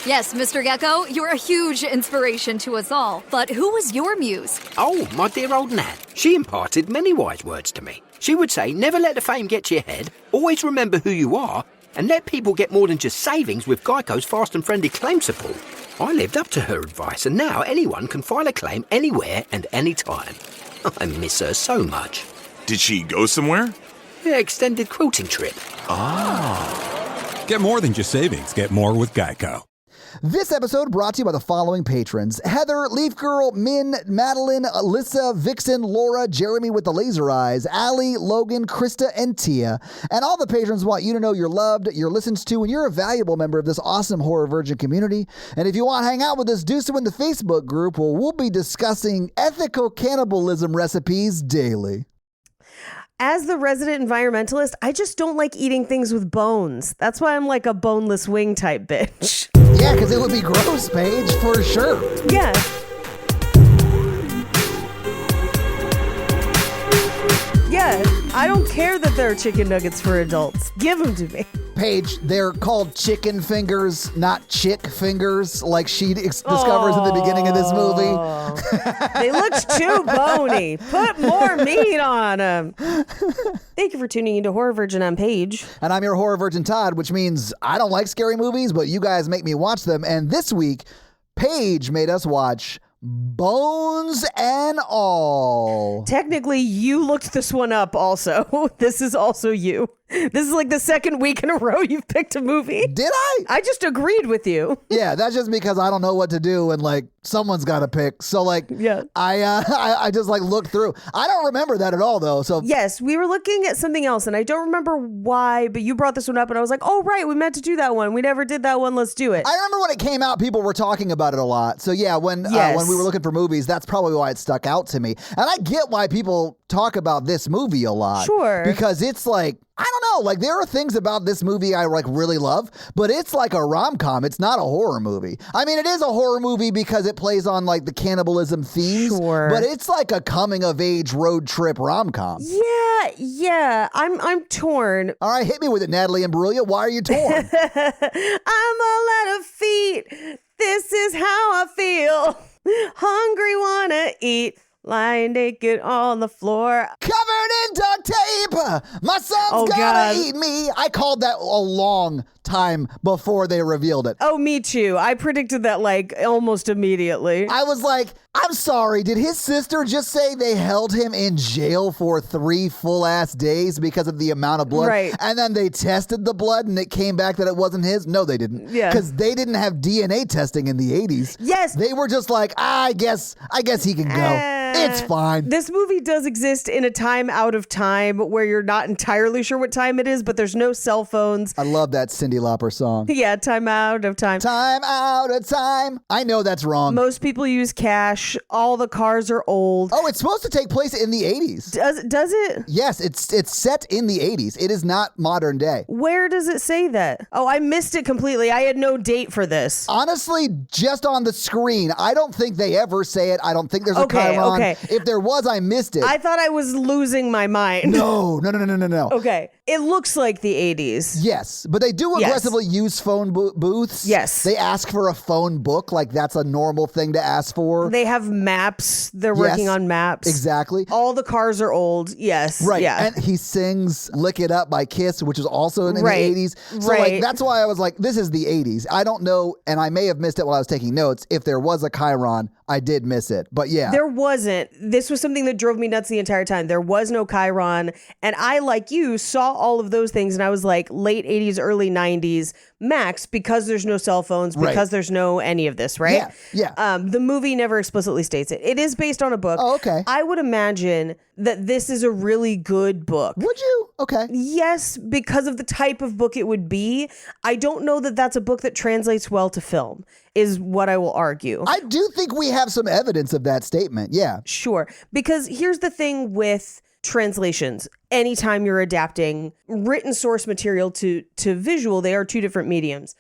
Yes, Mr. Gecko, you're a huge inspiration to us all. But who was your muse? Oh, my dear old Nat. She imparted many wise words to me. She would say, never let the fame get to your head, always remember who you are, and let people get more than just savings with Geico's fast and friendly claim support. I lived up to her advice, and now anyone can file a claim anywhere and anytime. I miss her so much. Did she go somewhere? Yeah, extended quilting trip. Ah. Get more than just savings. Get more with Geico. This episode brought to you by the following patrons: Heather, Leaf Girl, Min, Madeline, Alyssa, Vixen, Laura, Jeremy with the laser eyes, Allie, Logan, Krista, and Tia. And all the patrons want you to know you're loved, you're listened to, and you're a valuable member of this awesome Horror Virgin community. And if you want to hang out with us, do so in the Facebook group, where we'll be discussing ethical cannibalism recipes daily. As the resident environmentalist, I just don't like eating things with bones. That's why I'm like a boneless wing type bitch. Yeah, because it would be gross, Paige, for sure. Yeah. Yeah, I don't care that there are chicken nuggets for adults. Give them to me. Paige, they're called chicken fingers, not chick fingers, like she discovers in the beginning of this movie. They looked too bony. Put more meat on them. Thank you for tuning into Horror Virgin. I'm Paige. And I'm your Horror Virgin Todd, which means I don't like scary movies, but you guys make me watch them. And this week, Paige made us watch Bones and All. Technically, you looked this one up also. This is also you. This is like the second week in a row you've picked a movie. Did I? I just agreed with you. Yeah, that's just because I don't know what to do and like someone's got to pick. So like, yeah, I just like looked through. I don't remember that at all though. So yes, we were looking at something else and I don't remember why, but you brought this one up and I was like, oh right, we meant to do that one. We never did that one. Let's do it. I remember when it came out, people were talking about it a lot. So yeah, when we were looking for movies, that's probably why it stuck out to me. And I get why people talk about this movie a lot. Sure. Because it's like, I don't know, like there are things about this movie I like really love, but it's like a rom-com. It's not a horror movie. I mean, it is a horror movie because it plays on like the cannibalism themes, sure, but it's like a coming of age road trip rom-com. Yeah. I'm torn. All right, hit me with it, Natalie Imbruglia. Why are you torn? I'm a lot of feet. This is how I feel. Hungry, wanna eat. Lying naked on the floor. Covered in duct tape. My son's gonna eat me. I called that a long time before they revealed it. Oh, me too. I predicted that like almost immediately. I was like, I'm sorry. Did his sister just say they held him in jail for 3 full-ass days because of the amount of blood? Right. And then they tested the blood and it came back that it wasn't his? No, they didn't. Yeah. Because they didn't have DNA testing in the 80s. Yes. They were just like, I guess he can go. It's fine. This movie does exist in a time out of time where you're not entirely sure what time it is, but there's no cell phones. I love that Cyndi Lauper song. Yeah, time out of time. Time out of time. I know that's wrong. Most people use cash. All the cars are old. Oh, it's supposed to take place in the 80s. Does it? Yes, it's set in the 80s. It is not modern day. Where does it say that? Oh, I missed it completely. I had no date for this. Honestly, just on the screen, I don't think they ever say it. I don't think there's a Chiron. Okay. If there was, I missed it. I thought I was losing my mind. No. Okay. It looks like the 80s. Yes, but they do aggressively use phone booths. Yes. They ask for a phone book, like that's a normal thing to ask for. They have maps. They're working on maps. Exactly. All the cars are old. Yes. Right. Yeah. And he sings Lick It Up by Kiss, which is also in the Right. 80s. So like that's why I was like, this is the 80s. I don't know, and I may have missed it while I was taking notes. If there was a Chiron, I did miss it. But yeah. There wasn't. This was something that drove me nuts the entire time. There was no Chiron. And I, like you, saw all of those things and I was like, late 80s, early 90s, max, because there's no cell phones, because there's no any of this, right? Yeah. The movie never explicitly states it. It is based on a book. Oh, okay. I would imagine that this is a really good book. Would you? Okay. Yes, because of the type of book it would be. I don't know that that's a book that translates well to film, is what I will argue. I do think we have some evidence of that statement. Yeah. Sure. Because here's the thing with translations. Anytime you're adapting written source material to visual, they are two different mediums.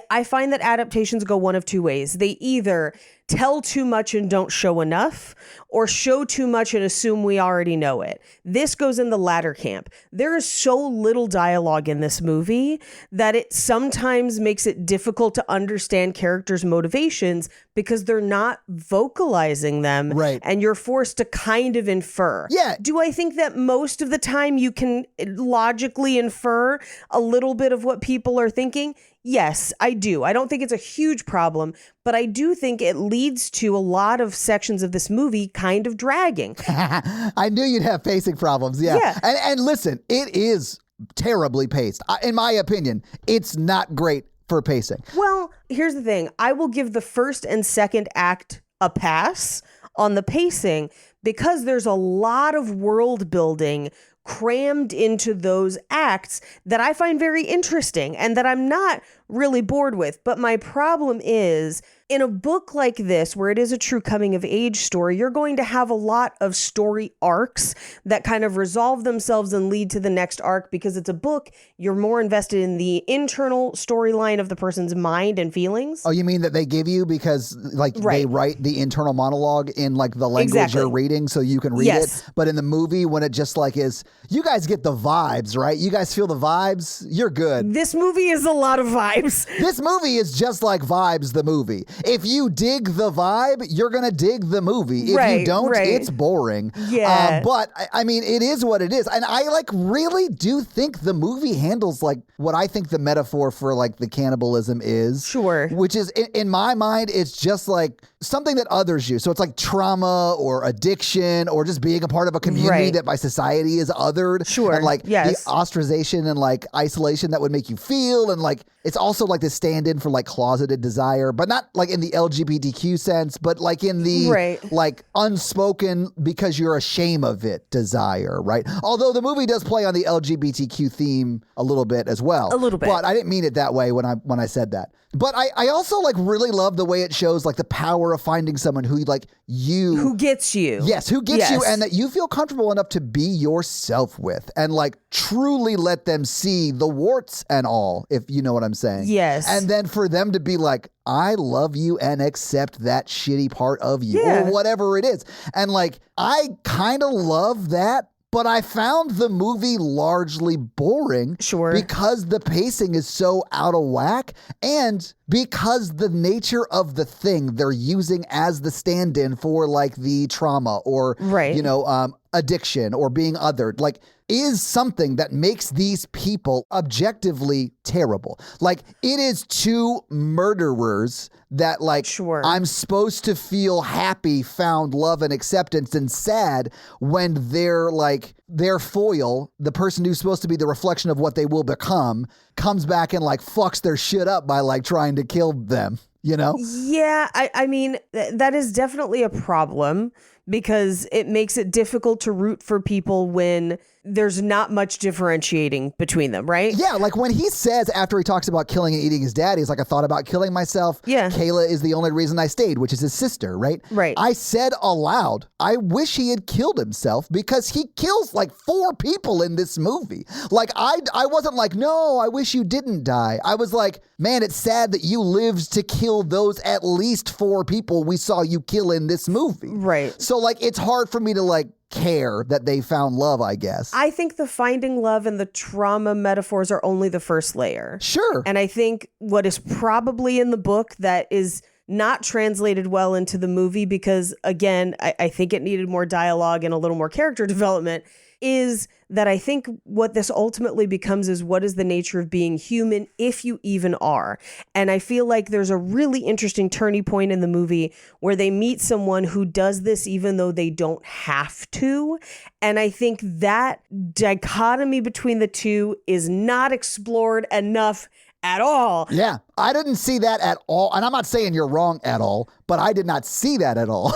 I find that adaptations go one of two ways. They either tell too much and don't show enough, or show too much and assume we already know it. This goes in the latter camp. There is so little dialogue in this movie that it sometimes makes it difficult to understand characters' motivations because they're not vocalizing them. Right. And you're forced to kind of infer. Yeah. Do I think that most of the time you can logically infer a little bit of what people are thinking? Yes, I do. I don't think it's a huge problem, but I do think it leads to a lot of sections of this movie kind of dragging. I knew you'd have pacing problems. Yeah. Yeah. And listen, it is terribly paced. In my opinion, it's not great for pacing. Well, here's the thing. I will give the first and second act a pass on the pacing because there's a lot of world building crammed into those acts that I find very interesting and that I'm not really bored with. But my problem is, in a book like this, where it is a true coming of age story, you're going to have a lot of story arcs that kind of resolve themselves and lead to the next arc. Because it's a book, you're more invested in the internal storyline of the person's mind and feelings. Oh, you mean that they give you because like they Right. write the internal monologue in like the language Exactly. you're reading so you can read Yes. it. But in the movie, when it just like is, you guys get the vibes, right? You guys feel the vibes, you're good. This movie is a lot of vibes. This movie is just like Vibes, the movie. If you dig the vibe, you're going to dig the movie. If you Right, don't, right. it's boring. Yeah. But I mean, it is what it is. And I like really do think the movie handles like what I think the metaphor for like the cannibalism is. Sure. Which is, in my mind, it's just like something that others use. So it's like trauma or addiction or just being a part of a community Right. that by society is othered. Sure, And like yes. the ostracization and like isolation that would make you feel. And like, it's also like this stand-in for like closeted desire, but not like in the LGBTQ sense, but like in the Right. like unspoken because you're ashamed of it desire, right? Although the movie does play on the LGBTQ theme a little bit as well. A little bit. But I didn't mean it that way when I said that. But I also like really love the way it shows like the power of finding someone who like you Who gets you? Yes, who gets you Yes. and that you feel comfortable enough to be yourself with and like truly let them see the warts and all, if you know what I'm saying. Yes. And then for them to be like, I love you and accept that shitty part of you Yeah. or whatever it is. And like, I kind of love that. But I found the movie largely boring. Sure. Because the pacing is so out of whack and because the nature of the thing they're using as the stand-in for like the trauma or, Right. you know, addiction or being othered, like is something that makes these people objectively terrible. Like it is two murderers that like Sure. I'm supposed to feel happy, found love and acceptance and sad when they're like their foil, the person who's supposed to be the reflection of what they will become, comes back and like fucks their shit up by like trying to kill them, you know? Yeah, I mean, that is definitely a problem because it makes it difficult to root for people when there's not much differentiating between them, right? Yeah, like when he says after he talks about killing and eating his dad, he's like, I thought about killing myself. Yeah. Kayla is the only reason I stayed, which is his sister, right? Right. I said aloud, I wish he had killed himself because he kills like 4 people in this movie. Like I wasn't like, no, I wish you didn't die. I was like, man, it's sad that you lived to kill those at least 4 people we saw you kill in this movie. Right. So like, it's hard for me to like care that they found love, I guess. I think the finding love and the trauma metaphors are only the first layer. Sure. And I think what is probably in the book that is not translated well into the movie because, again, I think it needed more dialogue and a little more character development is that I think what this ultimately becomes is what is the nature of being human if you even are. And I feel like there's a really interesting turning point in the movie where they meet someone who does this even though they don't have to. And I think that dichotomy between the two is not explored enough at all. Yeah, I didn't see that at all. And I'm not saying you're wrong at all, but I did not see that at all.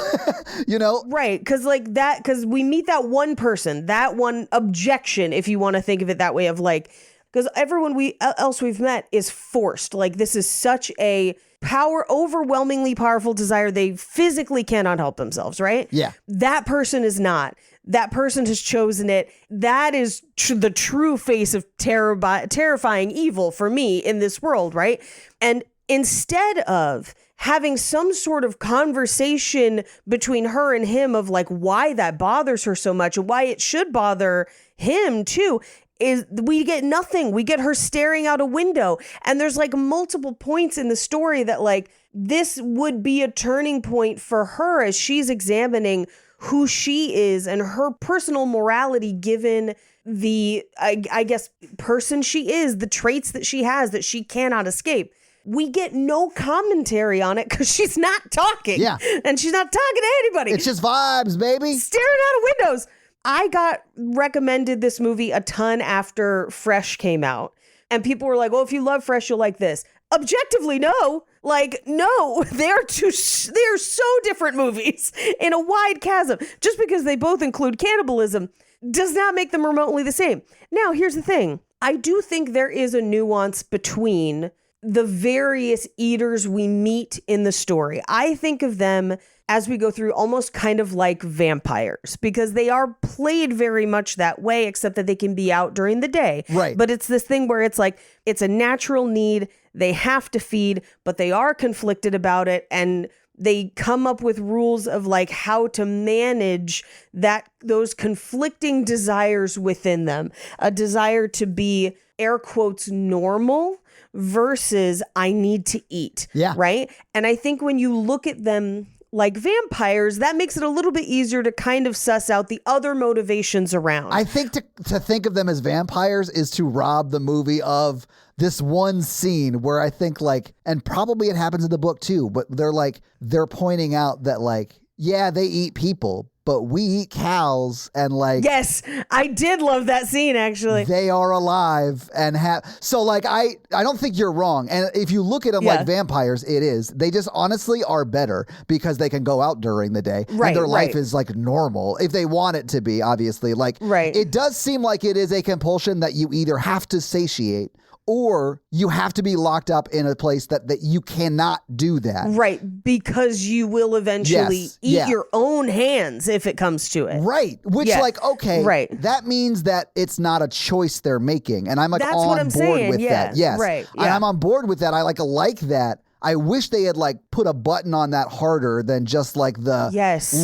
You know? Right, because like that, because we meet that one person, that one objection, if you want to think of it that way, of like, because everyone else we've met is forced. Like, this is such a overwhelmingly powerful desire. They physically cannot help themselves, right? Yeah. That person is not. That person has chosen it. That is the true face of terrifying evil for me in this world, right? And instead of having some sort of conversation between her and him of like why that bothers her so much and why it should bother him too, is we get nothing. We get her staring out a window. And there's like multiple points in the story that like this would be a turning point for her as she's examining who she is and her personal morality given the, I guess, person she is, the traits that she has that she cannot escape. We get no commentary on it because she's not talking. Yeah. And she's not talking to anybody. It's just vibes, baby. Staring out of windows. I got recommended this movie a ton after Fresh came out. And people were like, well, if you love Fresh, you'll like this. Objectively, no. Like, no, they're so different movies in a wide chasm. Just because they both include cannibalism does not make them remotely the same. Now, here's the thing. I do think there is a nuance between the various eaters we meet in the story. I think of them as we go through almost kind of like vampires because they are played very much that way, except that they can be out during the day. Right. But it's this thing where it's like, it's a natural need. They have to feed, but they are conflicted about it. And they come up with rules of like how to manage those conflicting desires within them. A desire to be, air quotes, normal versus I need to eat. Yeah. Right. And I think when you look at them like vampires, that makes it a little bit easier to kind of suss out the other motivations around. I think to think of them as vampires is to rob the movie of this one scene where I think like, and probably it happens in the book too, but they're pointing out that like, yeah, they eat people, but we eat cows and like. Yes, I did love that scene actually. They are alive and so like I don't think you're wrong. And if you look at them like vampires, it is. They just honestly are better because they can go out during the day. Right, and their life right. is like normal if they want it to be, obviously. Like right. It does seem like it is a compulsion that you either have to satiate or you have to be locked up in a place that you cannot do that. Right, because you will eventually eat your own hands if it comes to it. Right, which like, okay, right. That means that it's not a choice they're making. And I'm like That's on what I'm board saying. with that. Yes, right. And I'm on board with that. I like that. I wish they had like put a button on that harder than just like the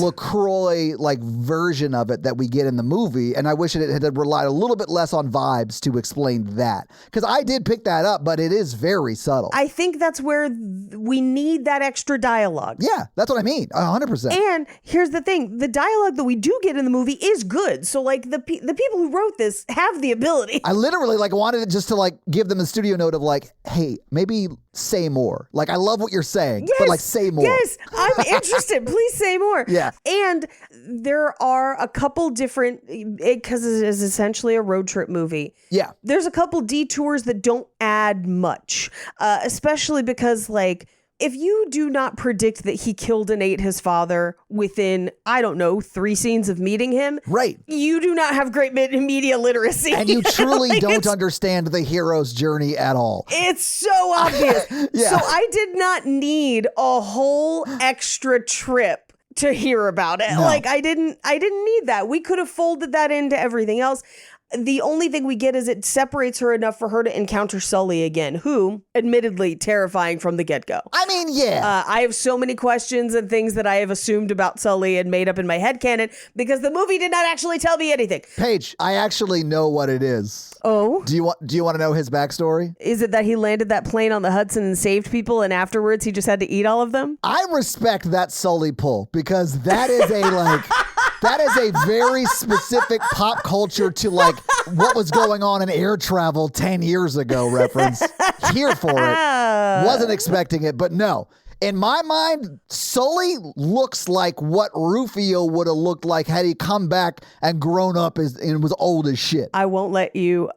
LaCroix like version of it that we get in the movie. And I wish it had relied a little bit less on vibes to explain that. Because I did pick that up, but it is very subtle. I think that's where we need that extra dialogue. Yeah, that's what I mean. 100%. And here's the thing. The dialogue that we do get in the movie is good. So like the people who wrote this have the ability. I literally like wanted it just to like give them a studio note of like, hey, maybe say more. Like, I love what you're saying, but like say more. Yes, I'm interested. Please say more. Yeah. And there are a couple different, because it is essentially a road trip movie. Yeah. There's a couple detours that don't add much, especially because like, if you do not predict that he killed and ate his father within, I don't know, 3 scenes of meeting him, right? You do not have great media literacy. And you truly like don't understand the hero's journey at all. It's so obvious. Yeah. So I did not need a whole extra trip to hear about it. No. Like I didn't need that. We could have folded that into everything else. The only thing we get is it separates her enough for her to encounter Sully again, who, admittedly, terrifying from the get-go. I mean, yeah. I have so many questions and things that I have assumed about Sully and made up in my headcanon because the movie did not actually tell me anything. Paige, I actually know what it is. Oh? Do you want to know his backstory? Is it that he landed that plane on the Hudson and saved people and afterwards he just had to eat all of them? I respect that Sully pull because that is a like... That is a very specific pop culture to like what was going on in air travel 10 years ago reference. Here for it. Wasn't expecting it, but no. In my mind, Sully looks like what Rufio would have looked like had he come back and grown up and was old as shit. I won't let you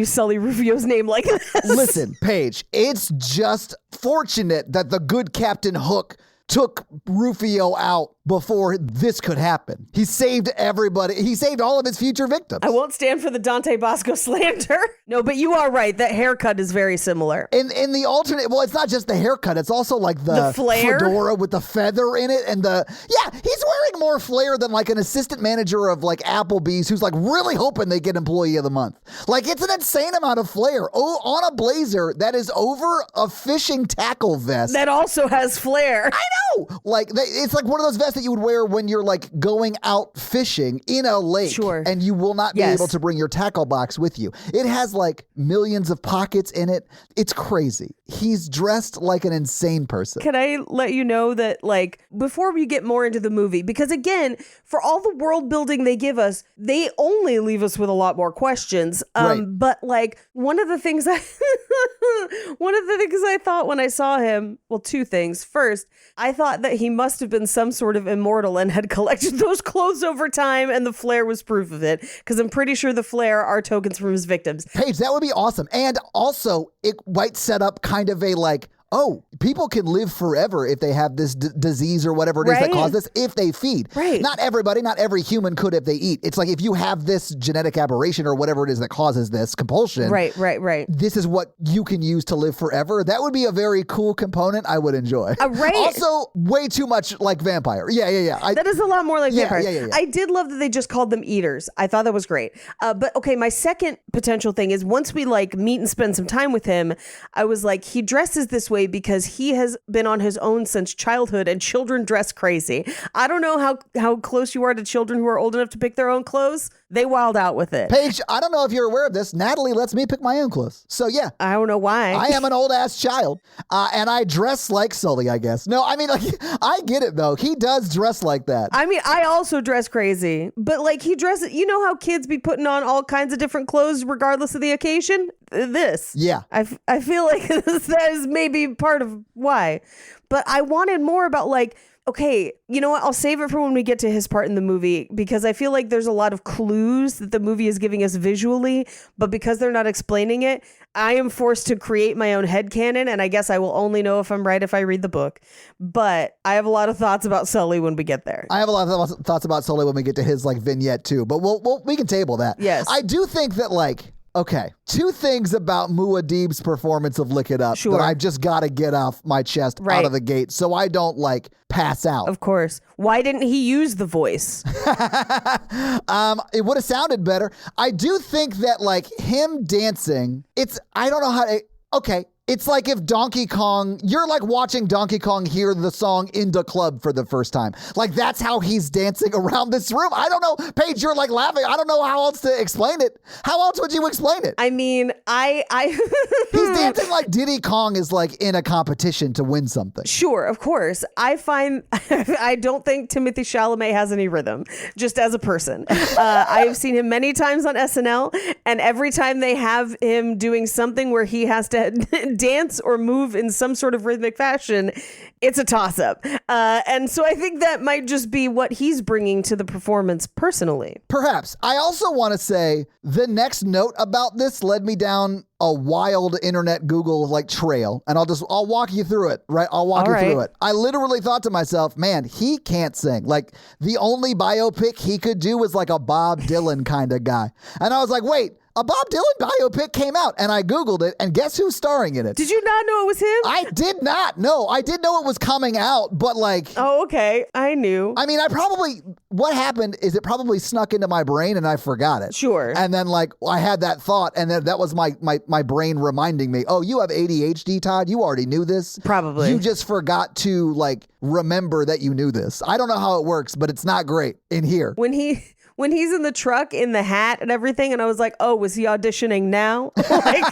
sully Rufio's name like this. Listen, Paige, it's just fortunate that the good Captain Hook took Rufio out before this could happen. He saved everybody. He saved all of his future victims. I won't stand for the Dante Bosco slander. No, but you are right. That haircut is very similar. In the alternate, well, it's not just the haircut. It's also like the flair? fedora with the feather in it. And he's wearing more flair than like an assistant manager of like Applebee's who's like really hoping they get employee of the month. Like it's an insane amount of flair on a blazer that is over a fishing tackle vest. That also has flair. I know. Like it's like one of those vests that you would wear when you're like going out fishing in a lake. Sure. And you will not be able to bring your tackle box with you. It has like millions of pockets in it. It's crazy. He's dressed like an insane person. Can I let you know that, like, before we get more into the movie, because again, for all the world building they give us, they only leave us with a lot more questions. Right. But like one of the things I thought when I saw him, well, two things. First, I thought that he must have been some sort of immortal and had collected those clothes over time, and the flare was proof of it, because I'm pretty sure the flare are tokens from his victims. Paige, that would be awesome. And also, it might set up kind of a like, oh, people can live forever if they have this disease or whatever it is that caused this, if they feed. Right. Not everybody, not every human could if they eat. It's like if you have this genetic aberration or whatever it is that causes this compulsion. Right. This is what you can use to live forever. That would be a very cool component I would enjoy. Right. Also, way too much like vampire. Yeah. That is a lot more like vampires. Yeah. I did love that they just called them eaters. I thought that was great. But okay, my second potential thing is once we like meet and spend some time with him, I was like, he dresses this way because he has been on his own since childhood, and children dress crazy. I don't know how close you are to children who are old enough to pick their own clothes. They wild out with it. Paige, I don't know if you're aware of this. Natalie lets me pick my own clothes. So yeah. I don't know why. I am an old ass child, and I dress like Sully, I guess. No, I mean, like, I get it though. He does dress like that. I mean, I also dress crazy, but like he dresses, you know how kids be putting on all kinds of different clothes regardless of the occasion? This. Yeah. I feel like that is maybe part of why. But I wanted more about like, okay, you know what? I'll save it for when we get to his part in the movie, because I feel like there's a lot of clues that the movie is giving us visually, but because they're not explaining it, I am forced to create my own headcanon, and I guess I will only know if I'm right if I read the book. But I have a lot of thoughts about Sully when we get there. I have a lot of thoughts about Sully when we get to his like vignette too, but we can table that. Yes. I do think that like, okay, two things about Muad'Dib's performance of Lick It Up Sure. that I've just got to get off my chest out of the gate so I don't like pass out. Of course. Why didn't he use the voice? It would have sounded better. I do think that like him dancing, I don't know how to, okay. It's like if Donkey Kong, you're like watching Donkey Kong hear the song In the Club for the first time. Like that's how he's dancing around this room. I don't know. Paige, you're like laughing. I don't know how else to explain it. How else would you explain it? I mean, He's dancing like Diddy Kong is like in a competition to win something. Sure, of course. I don't think Timothée Chalamet has any rhythm, just as a person. I have seen him many times on SNL, and every time they have him doing something where he has to dance or move in some sort of rhythmic fashion, it's a toss-up. And so I think that might just be what he's bringing to the performance personally. Perhaps. I also want to say the next note about this led me down a wild internet Google like trail, and I'll walk you through it, right? I'll walk you through it. I literally thought to myself, man, he can't sing. Like the only biopic he could do was like a Bob Dylan kind of guy. And I was like, wait, a Bob Dylan biopic came out, and I Googled it, and guess who's starring in it? Did you not know it was him? I did not know. I did know it was coming out, but like... Oh, okay. I knew. I mean, what happened is it probably snuck into my brain, and I forgot it. Sure. And then like, I had that thought, and then that was my brain reminding me, oh, you have ADHD, Todd? You already knew this? Probably. You just forgot to like, remember that you knew this. I don't know how it works, but it's not great in here. When he's in the truck in the hat and everything, and I was like, oh, was he auditioning now? Like,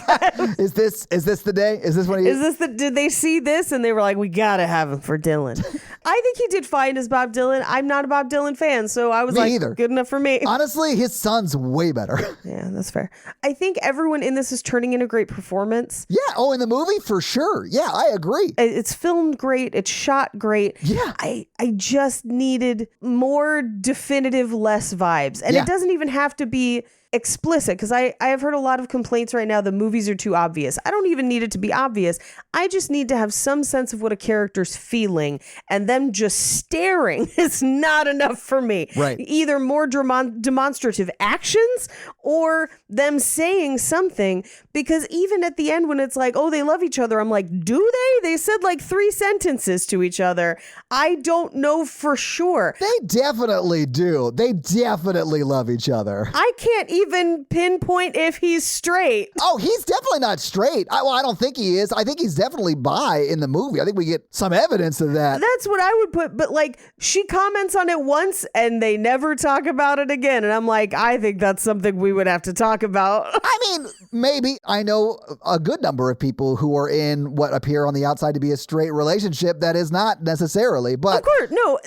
Is this the day? Is this when he did they see this and they were like, we gotta have him for Dylan? I think he did fine as Bob Dylan. I'm not a Bob Dylan fan, so I was Me like, either. Good enough for me. Honestly, his son's way better. Yeah, that's fair. I think everyone in this is turning in a great performance. Yeah. Oh, in the movie for sure. Yeah, I agree. It's filmed great. It's shot great. Yeah. I just needed more definitive, less vibes. And Yeah. it doesn't even have to be explicit, because I have heard a lot of complaints right now the movies are too obvious. I don't even need it to be obvious. I just need to have some sense of what a character's feeling, and them just staring is not enough for me. Right. Either more demonstrative actions or them saying something, because even at the end when it's like, oh, they love each other, I'm like, do they? They said like 3 sentences to each other. I don't know for sure. They definitely do. They definitely love each other. I can't even pinpoint if he's straight. Oh, he's definitely not straight. I don't think he is. I think he's definitely bi in the movie. I think we get some evidence of that. That's what I would put. But like, she comments on it once and they never talk about it again. And I'm like, I think that's something we would have to talk about. I mean, maybe. I know a good number of people who are in what appear on the outside to be a straight relationship that is not necessarily. But of course, no,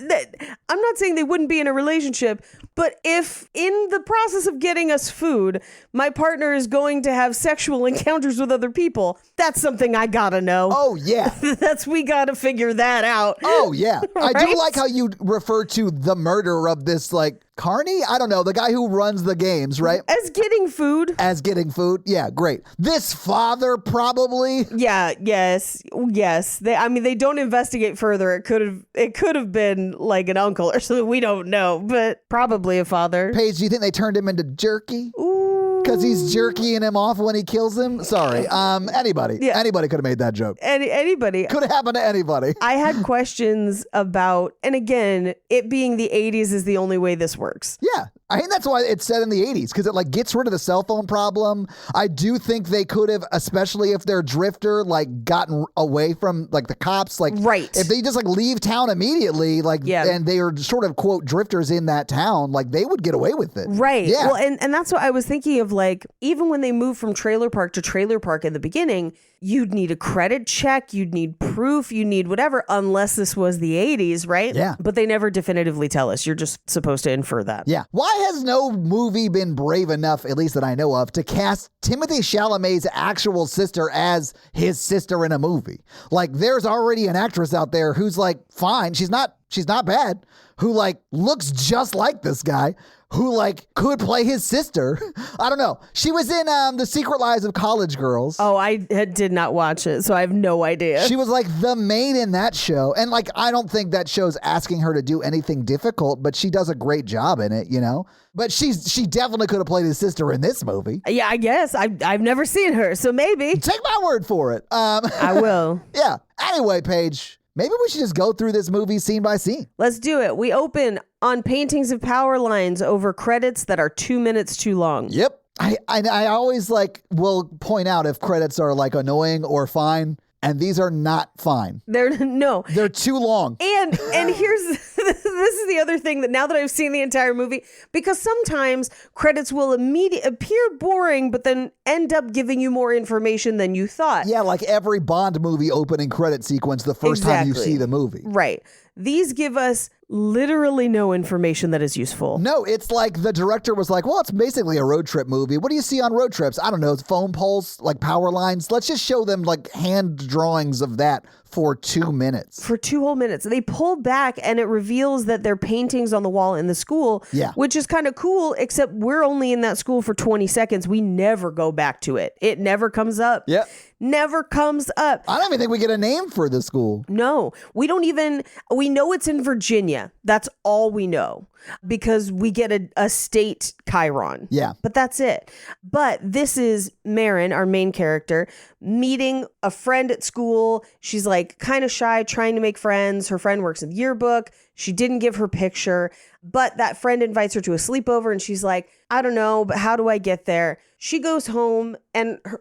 I'm not saying they wouldn't be in a relationship, but if in the process of getting us food, my partner is going to have sexual encounters with other people, that's something I gotta know. oh, yeah. We gotta figure that out. Oh, yeah. I do Right? like how you refer to the murderer of this, like, Carney? I don't know. The guy who runs the games, right? As getting food. As getting food. Yeah, great. This father, probably. Yeah, yes. They don't investigate further. It could have been like an uncle or something. We don't know, but probably a father. Paige, do you think they turned him into jerky? Ooh. Because he's jerkying him off when he kills him? Sorry. Anybody. Yeah. Anybody could have made that joke. Anybody. Could have happened to anybody. I had questions about, and again, it being the 80s is the only way this works. Yeah. I think that's why it's set in the 80s, because it like gets rid of the cell phone problem. I do think they could have, especially if they're drifter, like gotten away from like the cops. Like, Right. if they just like leave town immediately, like, Yeah. and they are sort of quote drifters in that town, like they would get away with it. Right. Yeah. Well, and that's what I was thinking of, like, even when they moved from trailer park to trailer park in the beginning, you'd need a credit check, you'd need proof, you need whatever, unless this was the 80s, right? Yeah. But they never definitively tell us. You're just supposed to infer that. Yeah. Why has no movie been brave enough, at least that I know of, to cast Timothée Chalamet's actual sister as his sister in a movie? Like, there's already an actress out there who's like, fine, she's not bad, who like looks just like this guy, who like could play his sister. I don't know. She was in The Secret Lives of College Girls. Oh, I did not watch it, so I have no idea. She was like the maid in that show. And like, I don't think that show's asking her to do anything difficult, but she does a great job in it, you know? But she definitely could have played his sister in this movie. Yeah, I guess. I've never seen her, so maybe. Take my word for it. I will. Yeah. Anyway, Paige, maybe we should just go through this movie scene by scene. Let's do it. We open on paintings of power lines over credits that are 2 minutes too long. Yep. I always like will point out if credits are like annoying or fine, and these are not fine. They're too long. And here's this is the other thing that now that I've seen the entire movie, because sometimes credits will immediately appear boring, but then end up giving you more information than you thought. Yeah, like every Bond movie opening credit sequence the first time you see the movie. Right. These give us literally no information that is useful. No, it's like the director was like, well, it's basically a road trip movie. What do you see on road trips? I don't know, phone poles, like power lines. Let's just show them like hand drawings of that for 2 minutes. For 2 whole minutes. They pull back and it reveals that they're paintings on the wall in the school, Yeah. which is kind of cool, except we're only in that school for 20 seconds. We never go back to it. It never comes up. Yep. Never comes up. I don't even think we get a name for the school. No, we know it's in Virginia. That's all we know, because we get a state Chiron. Yeah. But that's it. But this is Marin, our main character, meeting a friend at school. She's like kind of shy, trying to make friends. Her friend works in the yearbook. She didn't give her picture, but that friend invites her to a sleepover and she's like, I don't know, but how do I get there? She goes home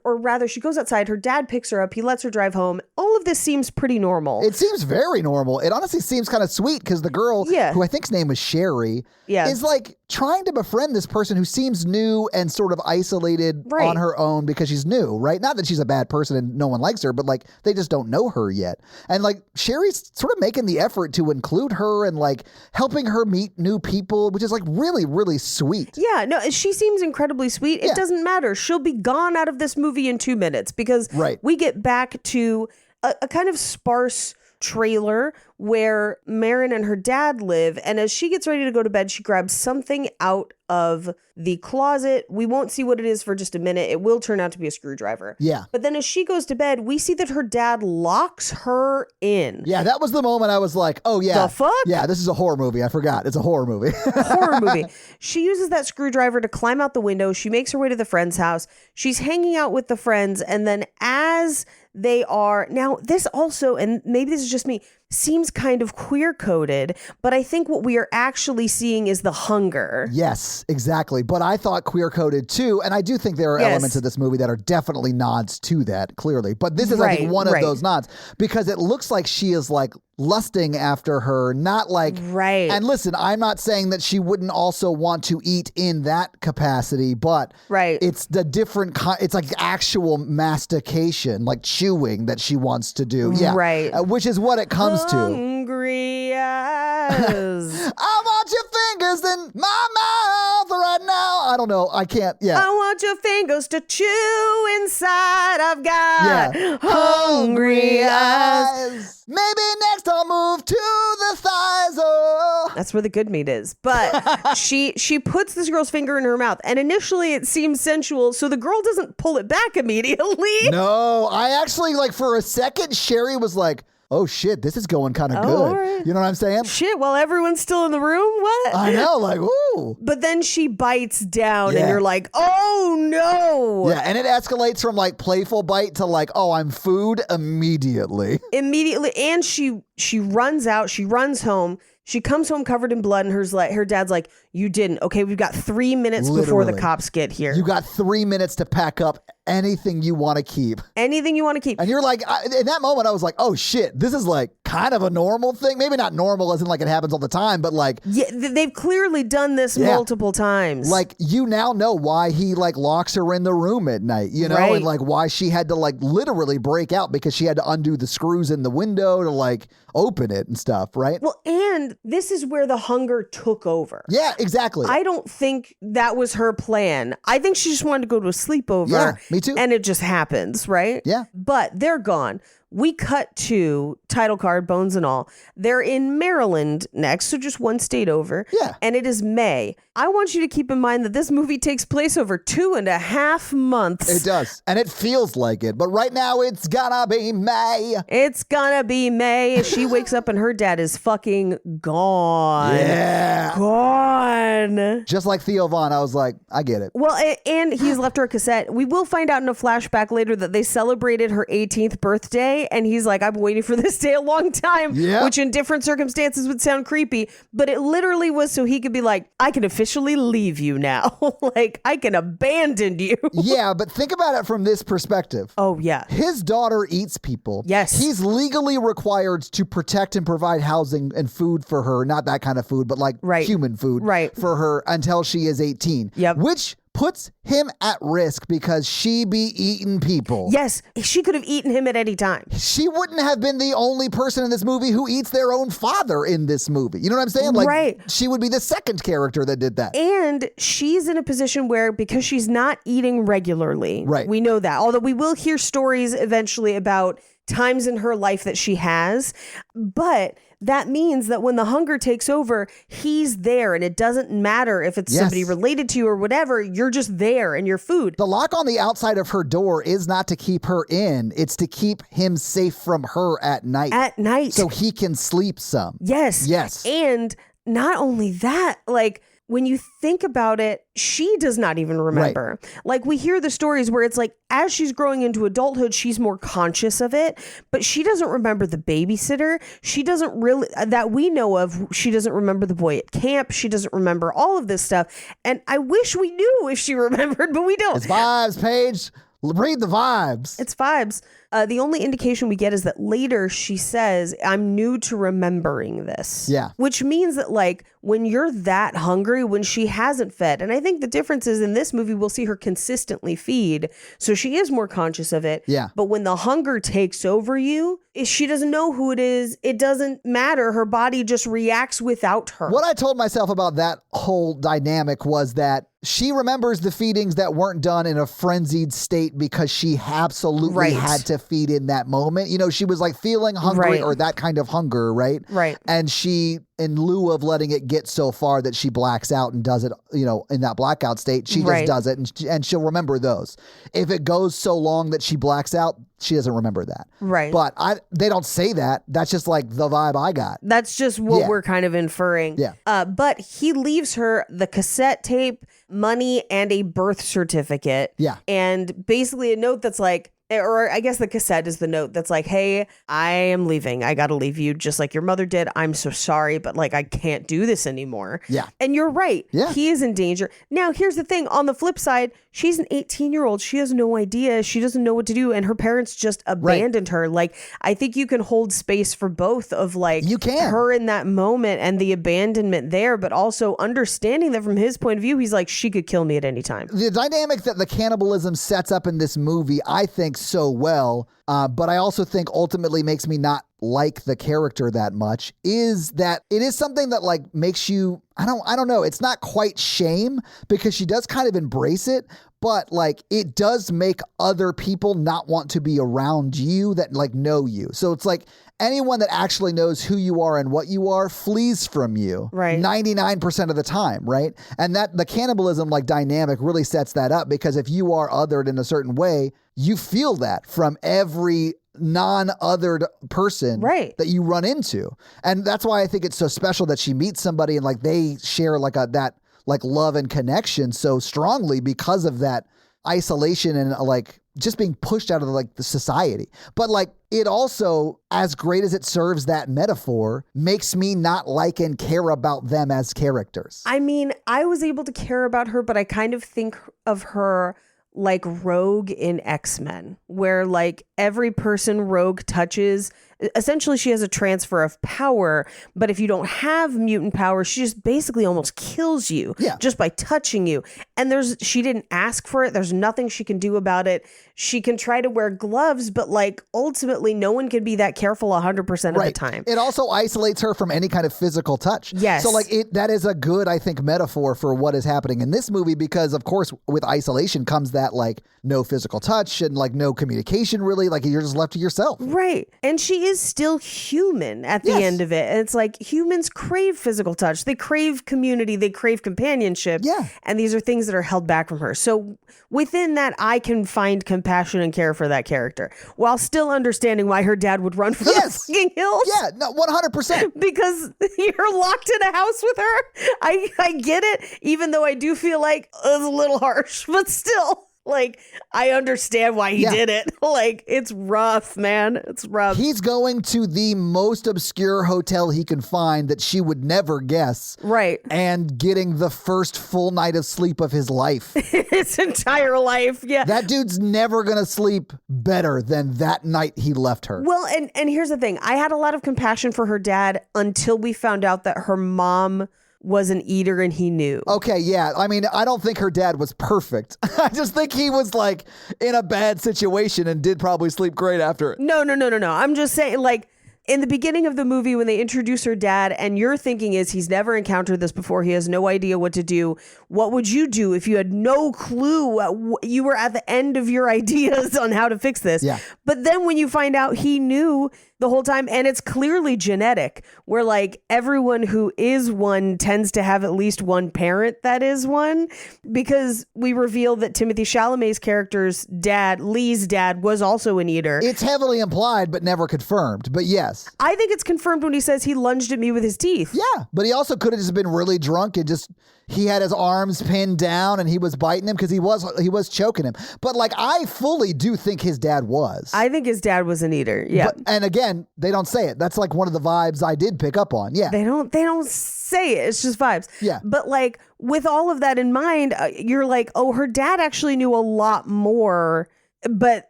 or rather she goes outside. Her dad picks her up. He lets her drive home. All of this seems pretty normal. It seems very normal. It honestly seems kind of sweet because the girl, who I think's name was Sherry, is like trying to befriend this person who seems new and sort of isolated on her own because she's new, right? Not that she's a bad person and no one likes her, but like they just don't know her yet. And like Sherry's sort of making the effort to include her and like helping her meet new people, which is like really, really sweet. Yeah, no, she seems incredibly sweet. It doesn't matter. She'll be gone out of this movie in 2 minutes because we get back to a kind of sparse trailer where Marin and her dad live. And as she gets ready to go to bed, she grabs something out of the closet. We won't see what it is for just a minute. It will turn out to be a screwdriver. Yeah. But then as she goes to bed, we see that her dad locks her in. Yeah, that was the moment I was like, oh, yeah. The fuck? Yeah, this is a horror movie. I forgot. It's a horror movie. Horror movie. She uses that screwdriver to climb out the window. She makes her way to the friend's house. She's hanging out with the friends. And then as they are... Now, this also, and maybe this is just me, seems kind of queer-coded, but I think what we are actually seeing is the hunger. Yes, exactly. But I thought queer-coded too, and I do think there are elements of this movie that are definitely nods to that, clearly. But this is, I think, one of those nods, because it looks like she is like lusting after her, not like... Right. And listen, I'm not saying that she wouldn't also want to eat in that capacity, but it's the different it's like actual mastication, like chewing that she wants to do. Yeah. Right. Which is what it comes to. Hungry as... I want your fingers in my mouth right now. I don't know. I can't. Yeah. I want your fingers to chew inside. I've got hungry eyes. Maybe next I'll move to the thighs. Oh. That's where the good meat is. But she puts this girl's finger in her mouth, and initially it seems sensual, so the girl doesn't pull it back immediately. No, I actually, like, for a second, Sherry was like, oh shit, this is going kind of good. Right. You know what I'm saying? Shit, while everyone's still in the room? What? I know, like, ooh. But then she bites down and you're like, oh no. Yeah, and it escalates from like playful bite to like, oh, I'm food immediately. Immediately. And she runs out, she runs home. She comes home covered in blood, and her dad's like, you didn't. Okay, we've got 3 minutes before the cops get here. You got 3 minutes to pack up anything you want to keep. Anything you want to keep. And you're like, in that moment, I was like, oh shit, this is like kind of a normal thing. Maybe not normal as in like it happens all the time, but like. Yeah, they've clearly done this multiple times. Like, you now know why he like locks her in the room at night, you know, and like why she had to like literally break out because she had to undo the screws in the window to like open it and stuff, right? Well, and this is where the hunger took over. Yeah, exactly. I don't think that was her plan. I think she just wanted to go to a sleepover. Yeah, me too. And it just happens, right? Yeah. But they're gone. We cut to title card, bones and all. They're in Maryland next, so just one state over. Yeah. And it is May. I want you to keep in mind that this movie takes place over 2.5 months. It does. And it feels like it. But right now, it's gonna be May. It's gonna be May. She wakes up and her dad is fucking gone. Yeah. Gone. Just like Theo Vaughn, I was like, I get it. Well, and he's left her a cassette. We will find out in a flashback later that they celebrated her 18th birthday. And he's like, I've been waiting for this day a long time, which in different circumstances would sound creepy. But it literally was so he could be like, I can officially leave you now. Like, I can abandon you. Yeah, but think about it from this perspective. Oh, yeah. His daughter eats people. Yes. He's legally required to protect and provide housing and food for her. Not that kind of food, but like human food for her until she is 18. Yep. Which puts him at risk because she be eating people. Yes, she could have eaten him at any time. She wouldn't have been the only person in this movie who eats their own father in this movie. You know what I'm saying? Like, she would be the second character that did that. And she's in a position where, because she's not eating regularly, we know that. Although we will hear stories eventually about times in her life that she has, but that means that when the hunger takes over, he's there, and it doesn't matter if it's somebody related to you or whatever, you're just there and you're food. The lock on the outside of her door is not to keep her in, it's to keep him safe from her at night. At night. So he can sleep some. Yes. Yes. And not only that, like, when you think about it, she does not even remember. Like, we hear the stories where it's like, as she's growing into adulthood, she's more conscious of it, but she doesn't remember the babysitter. She doesn't really, that we know of, she doesn't remember the boy at camp. She doesn't remember all of this stuff. And I wish we knew if she remembered, but we don't. It's vibes, Paige. Read the vibes. It's vibes. The only indication we get is that later she says, I'm new to remembering this. Yeah. Which means that, like, when you're that hungry, when she hasn't fed, and I think the difference is in this movie, we'll see her consistently feed. So she is more conscious of it. Yeah. But when the hunger takes over you, she doesn't know who it is. It doesn't matter. Her body just reacts without her. What I told myself about that whole dynamic was that she remembers the feedings that weren't done in a frenzied state because she absolutely had to feed in that moment. You know, she was like feeling hungry or that kind of hunger, right? Right. And she, in lieu of letting it get so far that she blacks out and does it, you know, in that blackout state, she just does it and she'll remember those. If it goes so long that she blacks out, she doesn't remember that. Right. But they don't say that. That's just like the vibe I got. That's just what we're kind of inferring. Yeah. But he leaves her the cassette tape, money, and a birth certificate. Yeah. And basically a note that's like, or I guess the cassette is the note that's like, hey, I am leaving. I got to leave you just like your mother did. I'm so sorry, but like, I can't do this anymore. Yeah. And you're right. Yeah. He is in danger. Now, here's the thing. On the flip side, she's an 18-year-old. She has no idea. She doesn't know what to do. And her parents just abandoned her. Like, I think you can hold space for both of like her in that moment and the abandonment there, but also understanding that from his point of view, he's like, she could kill me at any time. The dynamic that the cannibalism sets up in this movie, I think so well, but I also think ultimately makes me not like the character that much, is that it is something that like makes you, I don't know, it's not quite shame because she does kind of embrace it, but like it does make other people not want to be around you that like know you. So it's like anyone that actually knows who you are and what you are flees from you 99% of the time, right? And that the cannibalism like dynamic really sets that up, because if you are othered in a certain way, you feel that from every non-othered person that you run into. And that's why I think it's so special that she meets somebody and like they share like that like love and connection so strongly because of that isolation and like just being pushed out of the society. But like it also, as great as it serves that metaphor, makes me not like and care about them as characters. I mean, I was able to care about her, but I kind of think of her like Rogue in X-Men, where like every person Rogue touches, essentially she has a transfer of power, but if you don't have mutant power, she just basically almost kills you just by touching you. And she didn't ask for it. There's nothing she can do about it. She can try to wear gloves, but like ultimately no one can be that careful 100% of the time. It also isolates her from any kind of physical touch. Yes. So like that is a good, I think, metaphor for what is happening in this movie, because of course with isolation comes that like no physical touch and like no communication really, like you're just left to yourself. Right. And she is still human at the end of it. And it's like humans crave physical touch. They crave community. They crave companionship. Yeah. And these are things that are held back from her. So within that, I can find compassion and care for that character while still understanding why her dad would run for the fucking hills. Yeah, no, 100%. Because you're locked in a house with her. I get it, even though I do feel like it's a little harsh, but still. Like, I understand why he did it. Like, it's rough, man. It's rough. He's going to the most obscure hotel he can find that she would never guess. Right. And getting the first full night of sleep of his life. His entire life, yeah. That dude's never going to sleep better than that night he left her. Well, and here's the thing. I had a lot of compassion for her dad until we found out that her mom was an eater and he knew. Okay, yeah. I mean, I don't think her dad was perfect. I just think he was like in a bad situation and did probably sleep great after it. No. I'm just saying, like, in the beginning of the movie when they introduce her dad and your thinking is he's never encountered this before, he has no idea what to do. What would you do if you had no clue? You were at the end of your ideas on how to fix this. Yeah. But then when you find out he knew the whole time, and it's clearly genetic, where like everyone who is one tends to have at least one parent that is one, because we reveal that Timothée Chalamet's character's dad, Lee's dad, was also an eater. It's heavily implied but never confirmed, but yes. I think it's confirmed when he says he lunged at me with his teeth. Yeah, but he also could have just been really drunk and just he had his arms pinned down and he was biting him because he was choking him. But like I fully do think his dad was. I think his dad was an eater. Yeah. And again, they don't say it. That's like one of the vibes I did pick up on. Yeah. They don't say it. It's just vibes. Yeah. But like with all of that in mind, you're like, oh, her dad actually knew a lot more, but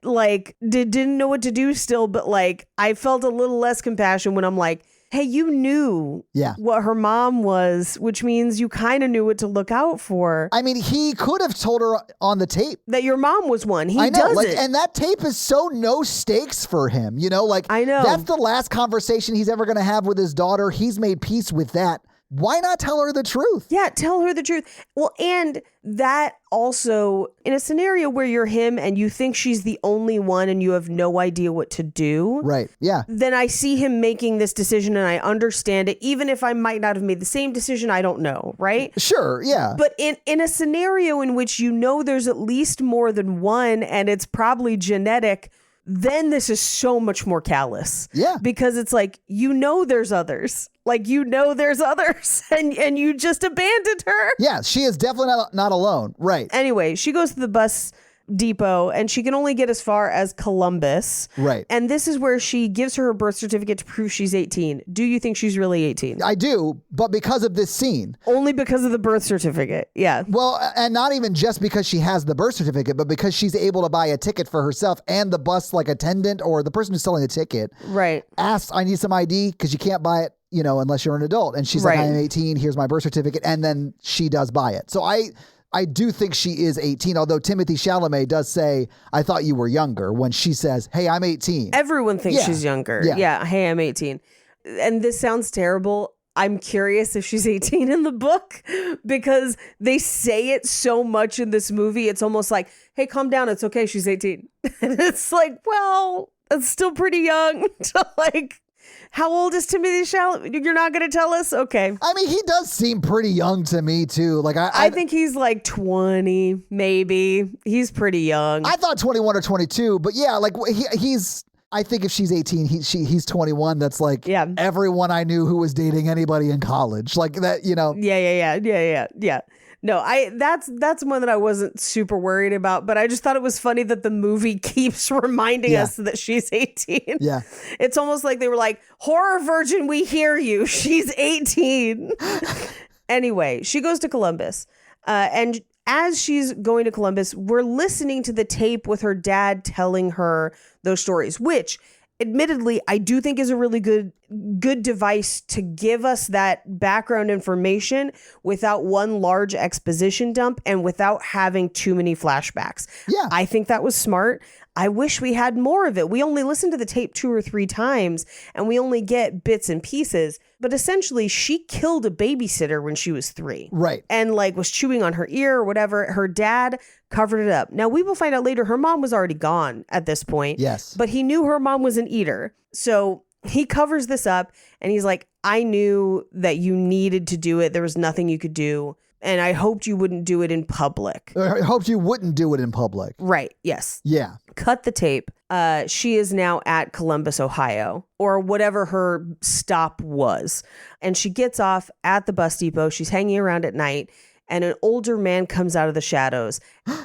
like didn't know what to do still. But like I felt a little less compassion when I'm like, hey, you knew what her mom was, which means you kind of knew what to look out for. I mean, he could have told her on the tape that your mom was one. He I know, does like, it. and that tape is so no stakes for him, you know, like I know. That's the last conversation he's ever going to have with his daughter. He's made peace with that why not tell her the truth? Yeah, tell her the truth. Well, and that also, in a scenario where you're him and you think she's the only one and you have no idea what to do. Right, yeah. Then I see him making this decision and I understand it. Even if I might not have made the same decision, I don't know, right? Sure, yeah. But in a scenario in which you know there's at least more than one and it's probably genetic, then this is so much more callous. Yeah. Because it's like, there's others. Like, there's others and you just abandoned her. Yeah, she is definitely not alone. Right. Anyway, she goes to the bus depot and she can only get as far as Columbus. Right. And this is where she gives her birth certificate to prove she's 18. Do you think she's really 18? I do, but because of this scene. Only because of the birth certificate. Yeah. Well, and not even just because she has the birth certificate, but because she's able to buy a ticket for herself, and the bus attendant or the person who's selling the ticket Right. asks, I need some ID because you can't buy it, unless you're an adult. And she's Right. like, I'm 18, here's my birth certificate. And then she does buy it. So I do think she is 18, although Timothée Chalamet does say, I thought you were younger, when she says, hey, I'm 18. Everyone thinks Yeah. she's younger. Yeah. Yeah. Hey, I'm 18. And this sounds terrible. I'm curious if she's 18 in the book because they say it so much in this movie. It's almost like, hey, calm down. It's okay. She's 18. And it's like, well, it's still pretty young to how old is Timothée Chalamet? You're not going to tell us? Okay. I mean, he does seem pretty young to me, too. I think he's 20, maybe. He's pretty young. I thought 21 or 22, but yeah, he's... I think if she's 18, he's 21. That's Yeah. everyone I knew who was dating anybody in college. That, Yeah. No, that's one that I wasn't super worried about, but I just thought it was funny that the movie keeps reminding us that she's 18. Yeah. It's almost like they were like, horror virgin, we hear you. She's 18. Anyway, she goes to Columbus. And as she's going to Columbus, we're listening to the tape with her dad telling her those stories, which admittedly, I do think is a really good device to give us that background information without one large exposition dump and without having too many flashbacks. Yeah. I think that was smart. I wish we had more of it. We only listened to the tape 2 or 3 times and we only get bits and pieces. But essentially, she killed a babysitter when she was 3. Right. And was chewing on her ear or whatever. Her dad covered it up. Now, we will find out later her mom was already gone at this point. Yes. But he knew her mom was an eater. So he covers this up and he's like, I knew that you needed to do it. There was nothing you could do. And I hoped you wouldn't do it in public. I hoped you wouldn't do it in public. Right. Yes. Yeah. Cut the tape. She is now at Columbus, Ohio, or whatever her stop was. And she gets off at the bus depot. She's hanging around at night. And an older man comes out of the shadows.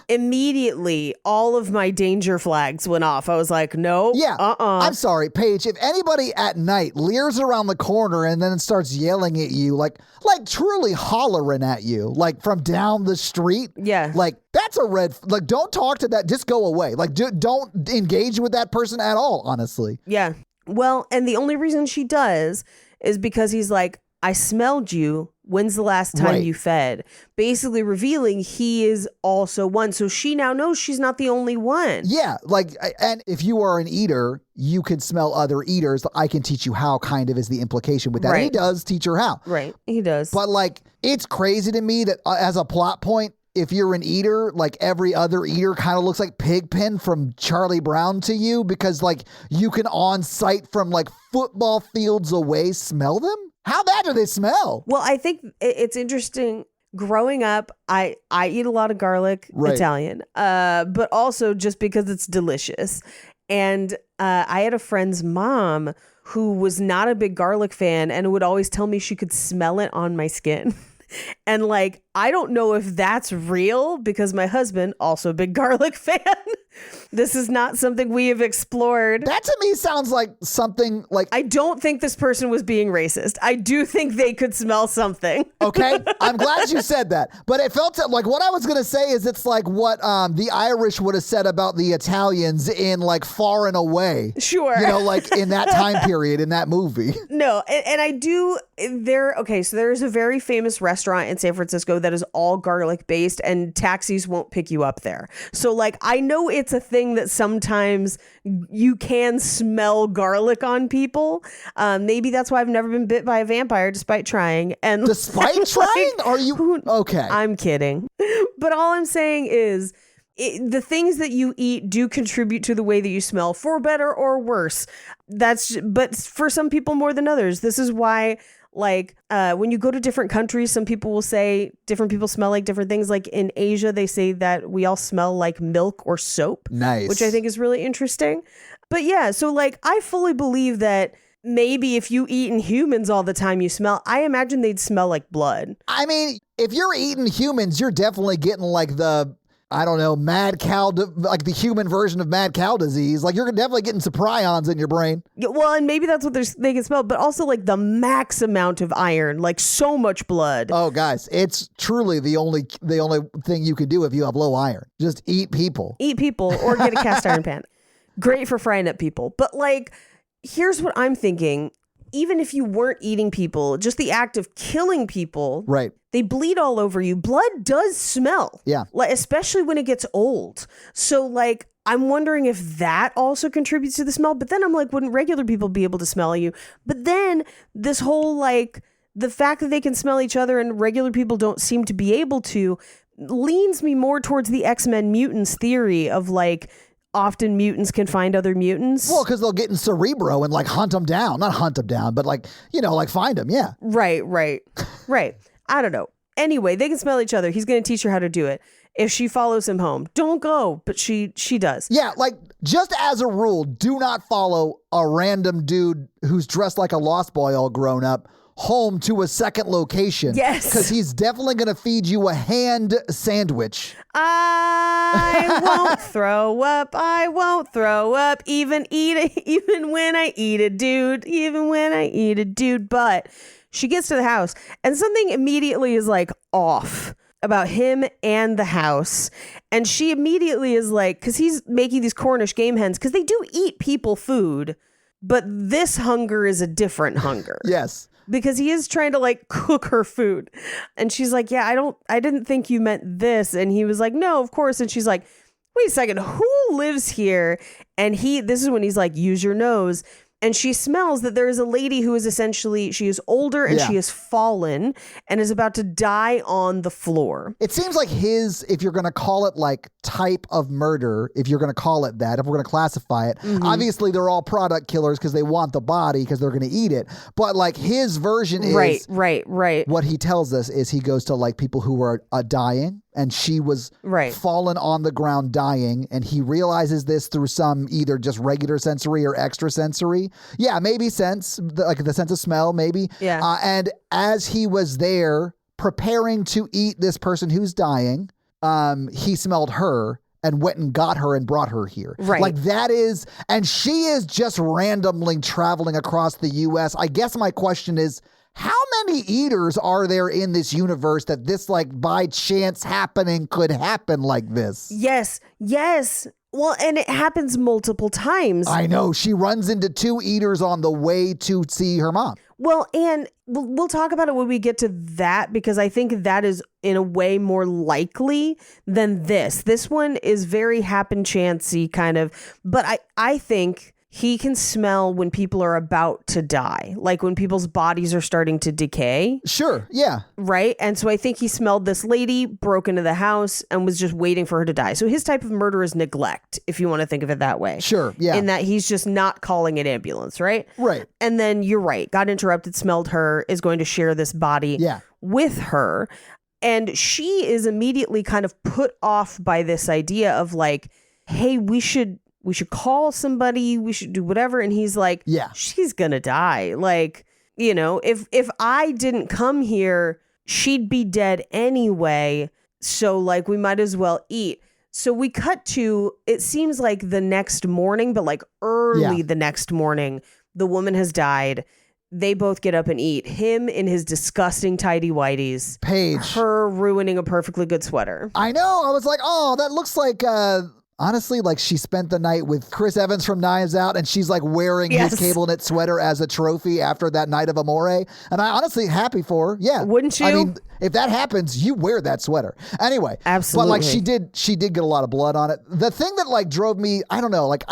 Immediately, all of my danger flags went off. I was like, no, Yeah. I'm sorry, Paige. If anybody at night leers around the corner and then starts yelling at you, like truly hollering at you, from down the street. Yeah. That's a red. Don't talk to that. Just go away. Don't engage with that person at all, honestly. Yeah. Well, and the only reason she does is because he's like, I smelled you. When's the last time you fed? Basically revealing he is also one. So she now knows she's not the only one. Yeah. And if you are an eater, you can smell other eaters. I can teach you how, kind of is the implication with that. Right. And he does teach her how. Right. He does. But it's crazy to me that as a plot point, if you're an eater, every other eater kind of looks like Pigpen from Charlie Brown to you, because you can on sight from football fields away smell them. How bad do they smell? Well, I think it's interesting. Growing up, I eat a lot of garlic, Italian, but also just because it's delicious. And I had a friend's mom who was not a big garlic fan and would always tell me she could smell it on my skin. And I don't know if that's real because my husband, also a big garlic fan. This is not something we have explored. That to me sounds like something I don't think this person was being racist. I do think they could smell something. Okay, I'm glad you said that. But it felt what I was going to say is it's what the Irish would have said about the Italians in Far and Away. Sure. In that time period in that movie. No, and I do so there's a very famous restaurant in San Francisco that is all garlic based and taxis won't pick you up there. So I know it's it's a thing that sometimes you can smell garlic on people. Maybe that's why I've never been bit by a vampire despite trying. And Despite trying? Are you okay? I'm kidding. But all I'm saying is the things that you eat do contribute to the way that you smell, for better or worse. But for some people more than others. This is why, like, when you go to different countries, some people will say different people smell like different things. Like in Asia, they say that we all smell like milk or soap. Nice. Which I think is really interesting. But yeah, so like, I fully believe that maybe if you eat in humans all the time you smell, I imagine they'd smell like blood. I mean, if you're eating humans, you're definitely getting like the, I don't know, mad cow, like the human version of mad cow disease. Like you're definitely getting some prions in your brain. Yeah, well, and maybe that's what they can smell, but also like the max amount of iron, like so much blood. Oh, guys, it's truly the only thing you can do if you have low iron. Just eat people. Eat people or get a cast iron pan. Great for frying up people. But like, here's what I'm thinking. Even if you weren't eating people, just the act of killing people, right? They bleed all over you. Blood does smell. Yeah. Like, especially when it gets old. So like, I'm wondering if that also contributes to the smell. But then I'm like, wouldn't regular people be able to smell you? But then this whole like, the fact that they can smell each other and regular people don't seem to be able to leans me more towards the X-Men mutants theory of like, often mutants can find other mutants. Well, because they'll get in Cerebro and like hunt them down. Not hunt them down, but like, you know, like find them. Yeah. Right. I don't know. Anyway, they can smell each other. He's going to teach her how to do it. If she follows him home, don't go. But she does. Yeah. Like just as a rule, do not follow a random dude who's dressed like a Lost Boy all grown up home to a second location. Yes. Because he's definitely going to feed you a hand sandwich. I won't throw up. I won't throw up. Even when I eat a dude. But she gets to the house and something immediately is like off about him and the house. And she immediately is like, because he's making these Cornish game hens, because they do eat people food, but this hunger is a different hunger. Yes. Because he is trying to like cook her food. And she's like, yeah, I didn't think you meant this. And he was like, no, of course. And she's like, wait a second, who lives here? And this is when he's like, use your nose. And she smells that there is a lady who is essentially, she is older and she has fallen and is about to die on the floor. It seems like if you're going to call it like type of murder, if you're going to call it that, if we're going to classify it, obviously they're all product killers because they want the body because they're going to eat it. But like his version is right. What he tells us is he goes to like people who are dying. And she was fallen on the ground dying. And he realizes this through some either just regular sensory or extra sensory. Yeah, maybe sense, like the sense of smell, maybe. Yeah. And as he was there preparing to eat this person who's dying, he smelled her and went and got her and brought her here. Right. Like that is, and she is just randomly traveling across the U.S. I guess my question is, how many eaters are there in this universe that this like by chance happening could happen like this? Yes. Well, and it happens multiple times. I know. She runs into 2 eaters on the way to see her mom. Well, and we'll talk about it when we get to that, because I think that is in a way more likely than this. This one is very happen-chancy kind of, but I think he can smell when people are about to die, like when people's bodies are starting to decay. Sure, yeah. Right? And so I think he smelled this lady, broke into the house, and was just waiting for her to die. So his type of murder is neglect, if you want to think of it that way. Sure, yeah. In that he's just not calling an ambulance, right? Right. And then you're right, got interrupted, smelled her, is going to share this body with her. And she is immediately kind of put off by this idea of like, hey, we should call somebody, we should do whatever. And he's like, yeah, she's gonna die. Like, you know, if I didn't come here, she'd be dead anyway. So like, we might as well eat. So we cut to, it seems like the next morning, but like early the next morning, the woman has died. They both get up and eat. Him in his disgusting tidy whities. Paige. Her ruining a perfectly good sweater. I know. I was like, oh, that looks like honestly, like she spent the night with Chris Evans from Knives Out and she's like wearing his cable knit sweater as a trophy after that night of amore. And I honestly happy for her. Yeah. Wouldn't you? I mean, if that happens, you wear that sweater. Anyway. Absolutely. But like she did get a lot of blood on it. The thing that like drove me, I don't know, like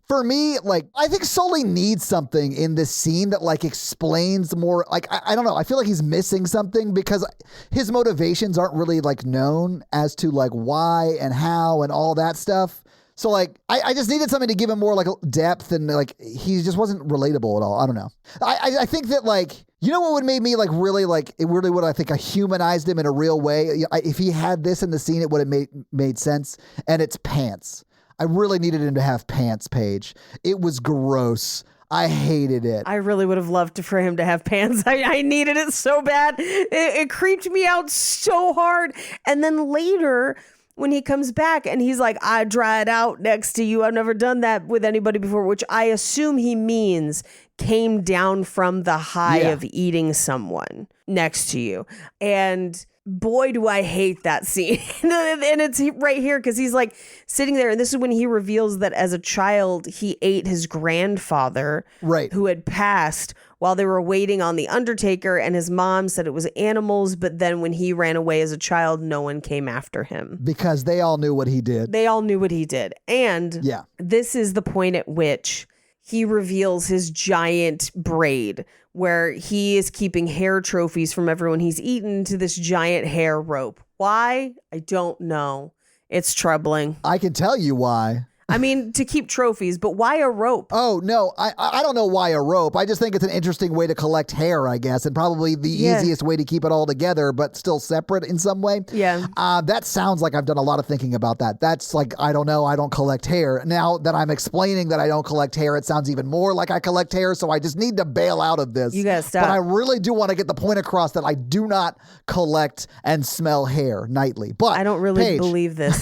for me, like I think Sully needs something in this scene that like explains more, like I don't know, I feel like he's missing something because his motivations aren't really like known as to like why and how and all that stuff. So like, I just needed something to give him more like depth and like, he just wasn't relatable at all. I don't know. I think that like, you know what would make me like really like, it really would, I think, I humanized him in a real way. If he had this in the scene, it would have made sense. And it's pants. I really needed him to have pants, Paige. It was gross. I hated it. I really would have loved for him to have pants. I needed it so bad. It creeped me out so hard. And then later, when he comes back and he's like, I dried out next to you. I've never done that with anybody before, which I assume he means came down from the high of eating someone next to you. And boy, do I hate that scene. And it's right here because he's like sitting there. And this is when he reveals that as a child, he ate his grandfather, who had passed while they were waiting on the undertaker. And his mom said it was animals. But then when he ran away as a child, no one came after him. Because they all knew what he did. They all knew what he did. And this is the point at which he reveals his giant braid, where he is keeping hair trophies from everyone he's eaten to this giant hair rope. Why? I don't know. It's troubling. I can tell you why. I mean, to keep trophies, but why a rope? Oh, no, I don't know why a rope. I just think it's an interesting way to collect hair, I guess, and probably the easiest way to keep it all together, but still separate in some way. Yeah. That sounds like I've done a lot of thinking about that. That's like, I don't know, I don't collect hair. Now that I'm explaining that I don't collect hair, it sounds even more like I collect hair, so I just need to bail out of this. You gotta stop. But I really do want to get the point across that I do not collect and smell hair nightly. But I don't really Paige, believe this.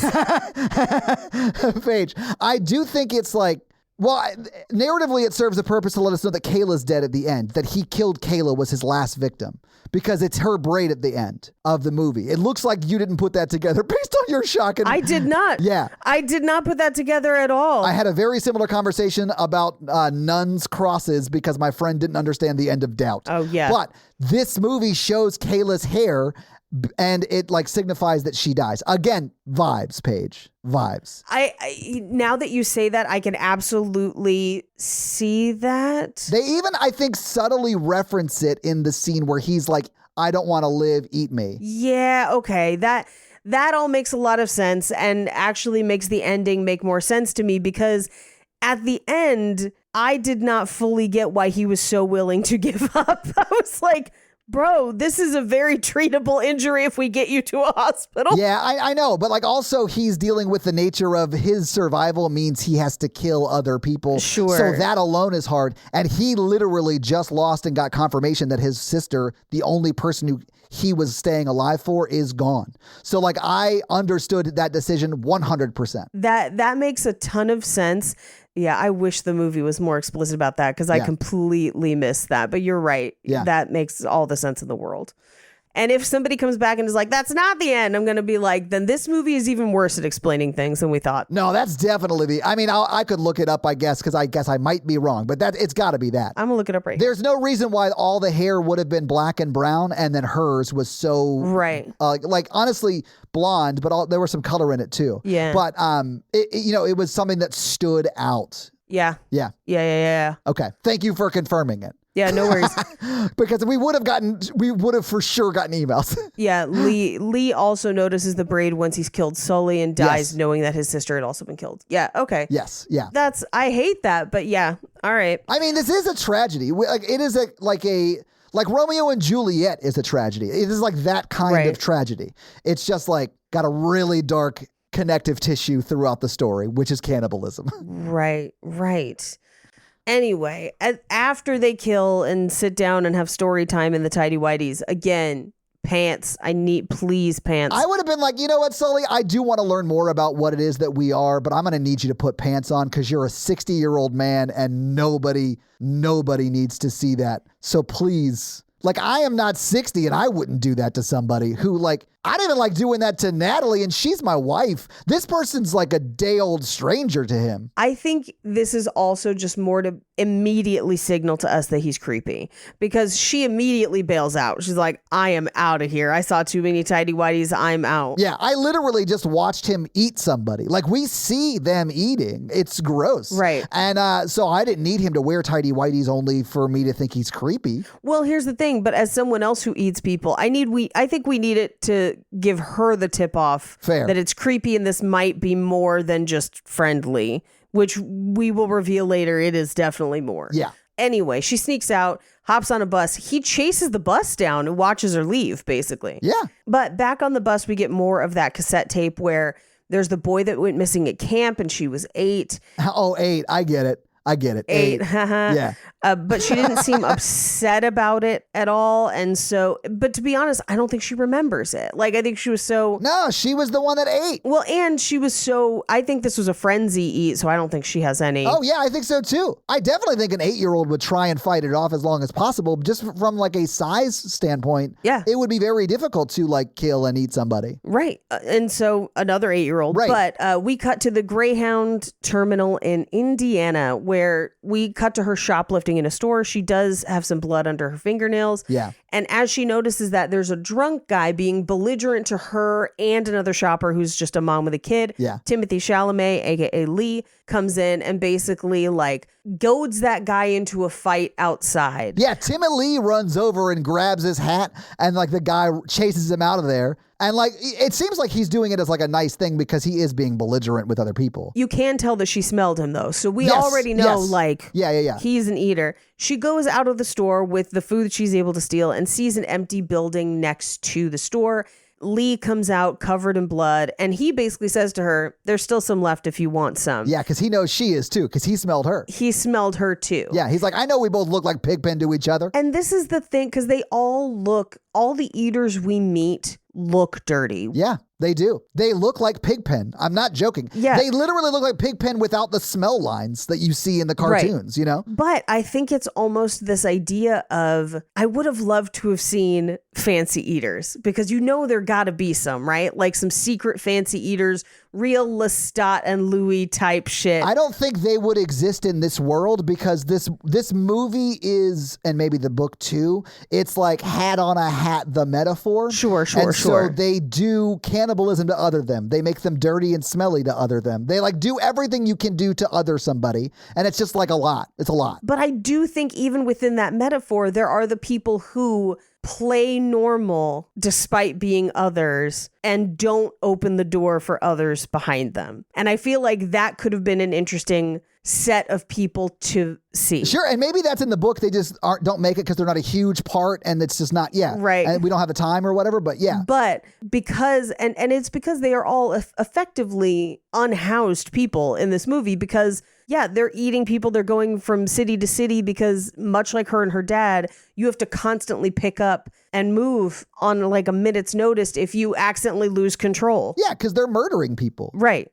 Paige, I do think it's like, well, narratively, it serves a purpose to let us know that Kayla's dead at the end, that he killed Kayla was his last victim, because it's her braid at the end of the movie. It looks like you didn't put that together based on your shock. I did not. Yeah. I did not put that together at all. I had a very similar conversation about nuns' crosses because my friend didn't understand the end of Doubt. Oh, yeah. But this movie shows Kayla's hair and it like signifies that she dies. Again, vibes, Paige. Vibes. I now that you say that, I can absolutely see that. They even, I think, subtly reference it in the scene where he's like, I don't want to live, eat me. Yeah, okay. That all makes a lot of sense and actually makes the ending make more sense to me, because at the end, I did not fully get why he was so willing to give up. I was like, bro, this is a very treatable injury if we get you to a hospital. Yeah, I know. But like also he's dealing with the nature of his survival means he has to kill other people. Sure. So that alone is hard. And he literally just lost and got confirmation that his sister, the only person who he was staying alive for, is gone. So like I understood that decision 100%. That makes a ton of sense. Yeah, I wish the movie was more explicit about that because I completely missed that. But you're right. Yeah. That makes all the sense in the world. And if somebody comes back and is like, that's not the end, I'm going to be like, then this movie is even worse at explaining things than we thought. No, that's definitely I mean, I could look it up, I guess, because I guess I might be wrong. But it's got to be that. I'm going to look it up right here. There's no reason why all the hair would have been black and brown and then hers was so... Right. Like, honestly, blonde, but there was some color in it, too. Yeah. But, it was something that stood out. Yeah. Yeah. Yeah. Okay. Thank you for confirming it. Yeah, no worries. Because we would have for sure gotten emails. Yeah, Lee also notices the braid once he's killed Sully and dies knowing that his sister had also been killed. Yeah, okay. Yes, yeah. I hate that, but yeah, all right. I mean, this is a tragedy. Like it is like Romeo and Juliet is a tragedy. It is like that kind of tragedy. It's just like got a really dark connective tissue throughout the story, which is cannibalism. Right. Anyway, after they kill and sit down and have story time in the tidy whities, again, pants. Please pants. I would have been like, you know what, Sully? I do want to learn more about what it is that we are, but I'm going to need you to put pants on because you're a 60-year-old man and nobody needs to see that. So please Like, I am not 60 and I wouldn't do that to somebody who, like, I didn't even like doing that to Natalie and she's my wife. This person's like a day-old stranger to him. I think this is also just more to immediately signal to us that he's creepy, because she immediately bails out. She's like, I am out of here. I saw too many tidy whities. I'm out. Yeah, I literally just watched him eat somebody. Like, we see them eating. It's gross. Right. And so I didn't need him to wear tidy whities only for me to think he's creepy. Well, here's the thing. But as someone else who eats people, I think we need it to give her the tip off Fair. that it's creepy and this might be more than just friendly, which we will reveal later. It is definitely more. Yeah. Anyway, she sneaks out, hops on a bus. He chases the bus down and watches her leave, basically. Yeah. But back on the bus, we get more of that cassette tape where there's the boy that went missing at camp and she was 8. Oh, 8. I get it. 8. Yeah. But she didn't seem upset about it at all. And so, but to be honest, I don't think she remembers it. Like, I think she was so... No, she was the one that ate. Well, and she was so... I think this was a frenzy eat, so I don't think she has any... Oh, yeah, I think so, too. I definitely think an 8-year-old would try and fight it off as long as possible. Just from, like, a size standpoint, yeah, it would be very difficult to, like, kill and eat somebody. Right. And so another 8-year-old. Right. But we cut to the Greyhound terminal in Indiana, where we cut to her shoplifting in a store. She does have some blood under her fingernails. Yeah. And as she notices that there's a drunk guy being belligerent to her and another shopper who's just a mom with a kid, Yeah. Timothy Chalamet, aka Lee, comes in and basically like goads that guy into a fight outside. Yeah, Timmy Lee runs over and grabs his hat and like the guy chases him out of there. And like, it seems like he's doing it as like a nice thing because he is being belligerent with other people. You can tell that she smelled him though. So we Yes, already know yes. like Yeah. he's an eater. She goes out of the store with the food she's able to steal and sees an empty building next to the store. Lee comes out covered in blood and he basically says to her, there's still some left if you want some. Yeah, because he knows she is too, because he smelled her. He smelled her too. Yeah, he's like, I know we both look like Pigpen to each other. And this is the thing, because they all the eaters we meet look dirty. Yeah, they do. They look like Pigpen. I'm not joking. Yeah. They literally look like Pigpen without the smell lines that you see in the cartoons, you know? But I think it's almost this idea of, I would have loved to have seen fancy eaters, because you know there gotta be some, right? Like some secret fancy eaters, real Lestat and Louis type shit. I don't think they would exist in this world because this movie is, and maybe the book too, it's like hat on a hat, the metaphor. Sure. So they do cannibalism to other them. They make them dirty and smelly to other them. They like do everything you can do to other somebody. And it's just like a lot. It's a lot. But I do think even within that metaphor, there are the people who play normal despite being others and don't open the door for others behind them. And I feel like that could have been an interesting set of people to see. Sure, and maybe that's in the book. They just don't make it because they're not a huge part, and it's just not. Yeah, right. And we don't have the time or whatever. But yeah, but because and it's because they are all effectively unhoused people in this movie. Because yeah, they're eating people. They're going from city to city because much like her and her dad, you have to constantly pick up and move on like a minute's notice if you accidentally lose control. Yeah, because they're murdering people. Right.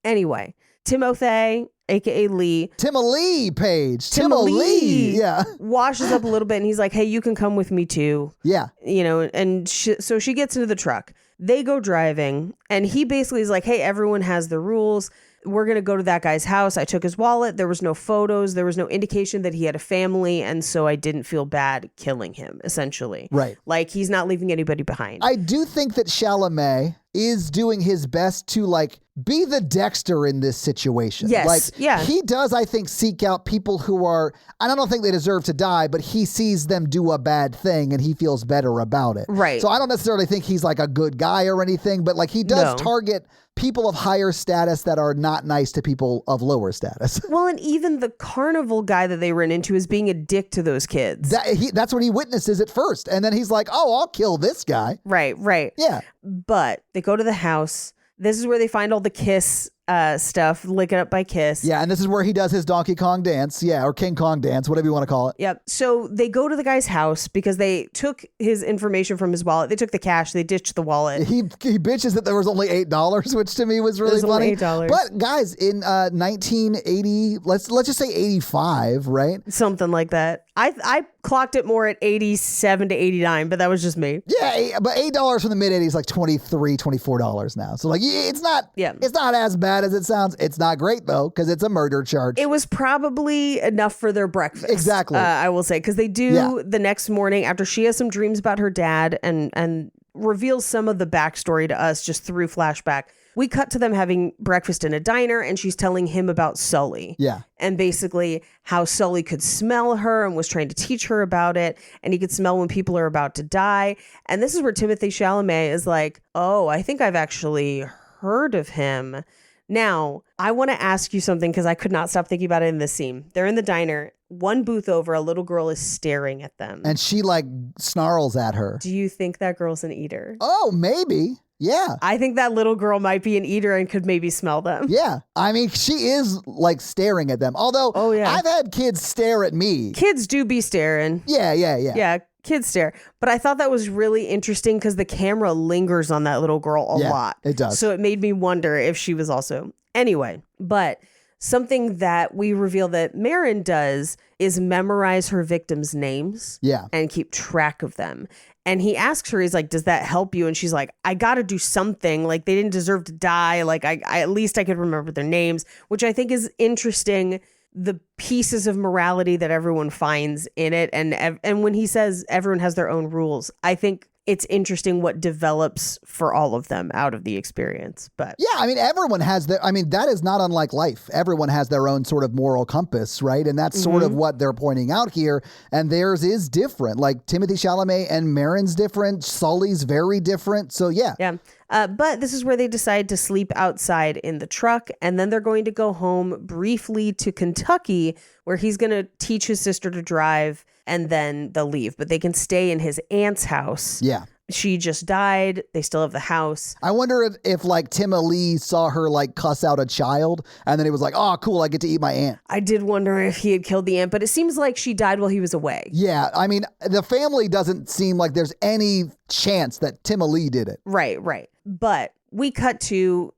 Anyway, Timothy, aka Lee. Timothy Page. Timothy. Yeah. Washes up a little bit and he's like, hey, you can come with me too. Yeah. You know, and so she gets into the truck. They go driving and he basically is like, hey, everyone has the rules. We're going to go to that guy's house. I took his wallet. There was no photos. There was no indication that he had a family. And so I didn't feel bad killing him, essentially. Right. Like he's not leaving anybody behind. I do think that Chalamet is doing his best to like be the Dexter in this situation. Yes. Like, yeah. He does, I think, seek out people who are, and I don't think they deserve to die, but he sees them do a bad thing and he feels better about it. Right. So I don't necessarily think he's like a good guy or anything, but like he does target people of higher status that are not nice to people of lower status. Well, and even the carnival guy that they ran into is being a dick to those kids. That's what he witnesses at first. And then he's like, oh, I'll kill this guy. Right. Yeah. But they go to the house. This is where they find all the Kiss stuff, Lick It Up by Kiss. Yeah, and this is where he does his Donkey Kong dance. Yeah, or King Kong dance, whatever you want to call it. Yep. So they go to the guy's house because they took his information from his wallet. They took the cash. They ditched the wallet. He bitches that there was only $8, which to me was really funny. Only $8. But guys, in 1980, let's just say 85, right? Something like that. I clocked it more at 87 to 89, but that was just me. Yeah, but $8 from the mid 80s, like $23, $24 now. So like, it's not as bad as it sounds. It's not great though, because it's a murder charge. It was probably enough for their breakfast. Exactly. I will say, because they do the next morning after she has some dreams about her dad and reveals some of the backstory to us just through flashback. We cut to them having breakfast in a diner, and she's telling him about Sully. Yeah. And basically how Sully could smell her and was trying to teach her about it. And he could smell when people are about to die. And this is where Timothée Chalamet is like, oh, I think I've actually heard of him. Now, I want to ask you something because I could not stop thinking about it in this scene. They're in the diner. One booth over, a little girl is staring at them. And she like snarls at her. Do you think that girl's an eater? Oh, maybe. Yeah. I think that little girl might be an eater and could maybe smell them. Yeah. I mean, she is like staring at them. Although, I've had kids stare at me. Kids do be staring. Yeah. Yeah, kids stare. But I thought that was really interesting because the camera lingers on that little girl a lot. It does. So it made me wonder if she was also. Anyway, but something that we reveal that Marin does is memorize her victims' names and keep track of them. And he asks her, he's like, does that help you? And she's like, I got to do something. Like, they didn't deserve to die. Like, I at least I could remember their names, which I think is interesting. The pieces of morality that everyone finds in it. And when he says everyone has their own rules, I think it's interesting what develops for all of them out of the experience. But yeah, I mean, everyone has that is not unlike life. Everyone has their own sort of moral compass, right? And that's sort of what they're pointing out here. And theirs is different. Like Timothée Chalamet and Marin's different. Sully's very different. So yeah. Yeah. But this is where they decide to sleep outside in the truck. And then they're going to go home briefly to Kentucky, where he's going to teach his sister to drive, and then they'll leave. But they can stay in his aunt's house. Yeah. She just died. They still have the house. I wonder if like Timma Lee saw her like cuss out a child, and then it was like, oh, cool, I get to eat my aunt. I did wonder if he had killed the aunt, but it seems like she died while he was away. Yeah, I mean, the family doesn't seem like there's any chance that Timma Lee did it. Right. But we cut to,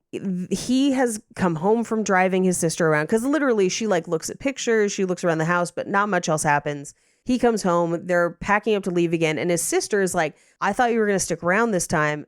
he has come home from driving his sister around, because literally she like looks at pictures, she looks around the house, but not much else happens. He comes home, they're packing up to leave again, and his sister is like, I thought you were going to stick around this time,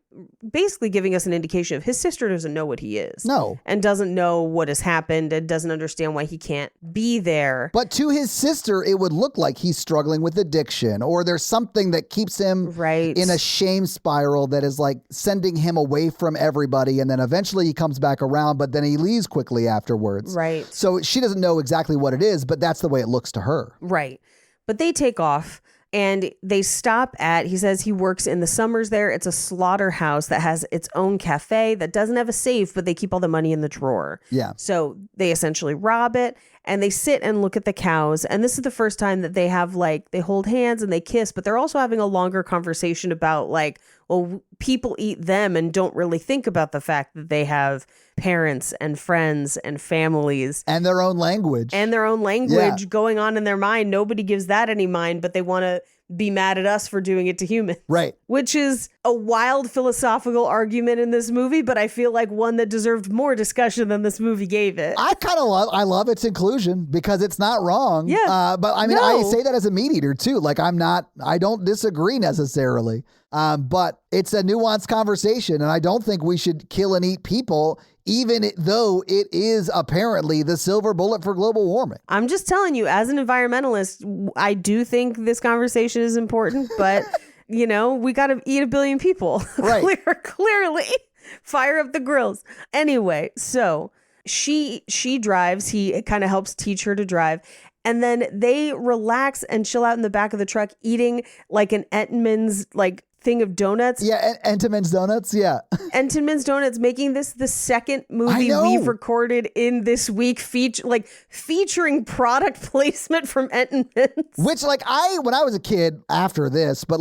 basically giving us an indication of his sister doesn't know what he is. No. And doesn't know what has happened and doesn't understand why he can't be there. But to his sister, it would look like he's struggling with addiction, or there's something that keeps him in a shame spiral that is like sending him away from everybody, and then eventually he comes back around, but then he leaves quickly afterwards. Right. So she doesn't know exactly what it is, but that's the way it looks to her. Right. But they take off and they stop at, he says he works in the summers there. It's a slaughterhouse that has its own cafe that doesn't have a safe, but they keep all the money in the drawer. Yeah. So they essentially rob it and they sit and look at the cows. And this is the first time that they have like, they hold hands and they kiss, but they're also having a longer conversation about like, well, people eat them and don't really think about the fact that they have parents and friends and families. And their own language. Going on in their mind. Nobody gives that any mind, but they want to be mad at us for doing it to humans. Right. Which is a wild philosophical argument in this movie, but I feel like one that deserved more discussion than this movie gave it. I love its inclusion because it's not wrong. Yeah. But I mean, I say that as a meat eater too. Like I don't disagree necessarily. But it's a nuanced conversation, and I don't think we should kill and eat people, even though it is apparently the silver bullet for global warming. I'm just telling you, as an environmentalist, I do think this conversation is important, but we got to eat a billion people. Right. Clearly. Fire up the grills. Anyway, so she drives. He kind of helps teach her to drive. And then they relax and chill out in the back of the truck eating like an Entenmann's like thing of donuts. Yeah, Entenmann's donuts. Yeah. Entenmann's donuts, making this the second movie we've recorded in this week featuring product placement from Entenmann's. Which when I was a kid after this, but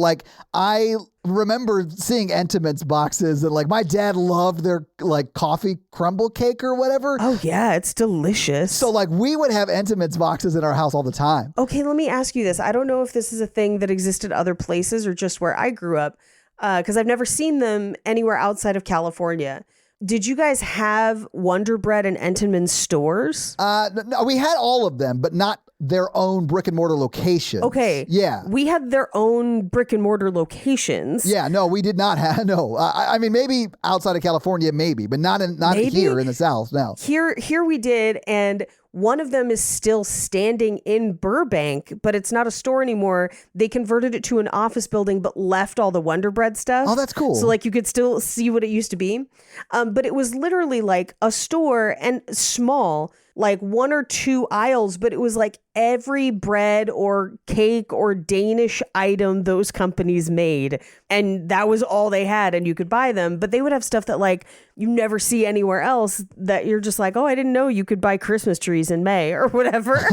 I remember seeing Entenmann's boxes, and like my dad loved their like coffee crumble cake or whatever. Oh yeah, it's delicious. So like we would have Entenmann's boxes in our house all the time. Okay, let me ask you this. I don't know if this is a thing that existed other places or just where I grew up, because I've never seen them anywhere outside of California. Did you guys have Wonder Bread and Entenmann's stores? No, we had all of them, but not their own brick and mortar locations. Okay. Yeah. We had their own brick and mortar locations. Yeah, no, we did not have, no. I mean, maybe outside of California, maybe, but not here in the South, no. Here we did, and one of them is still standing in Burbank, but it's not a store anymore. They converted it to an office building, but left all the Wonder Bread stuff. Oh, that's cool. So like you could still see what it used to be. But it was literally like a store and small, like 1 or 2 aisles, but it was like every bread or cake or Danish item those companies made. And that was all they had, and you could buy them. But they would have stuff that like you never see anywhere else that you're just like, oh, I didn't know you could buy Christmas trees in May or whatever.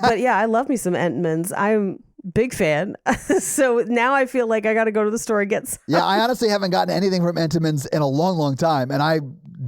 But yeah, I love me some Entenmann's. I'm big fan. So now I feel like I got to go to the store and get some. Yeah, I honestly haven't gotten anything from Entenmann's in a long, long time. And I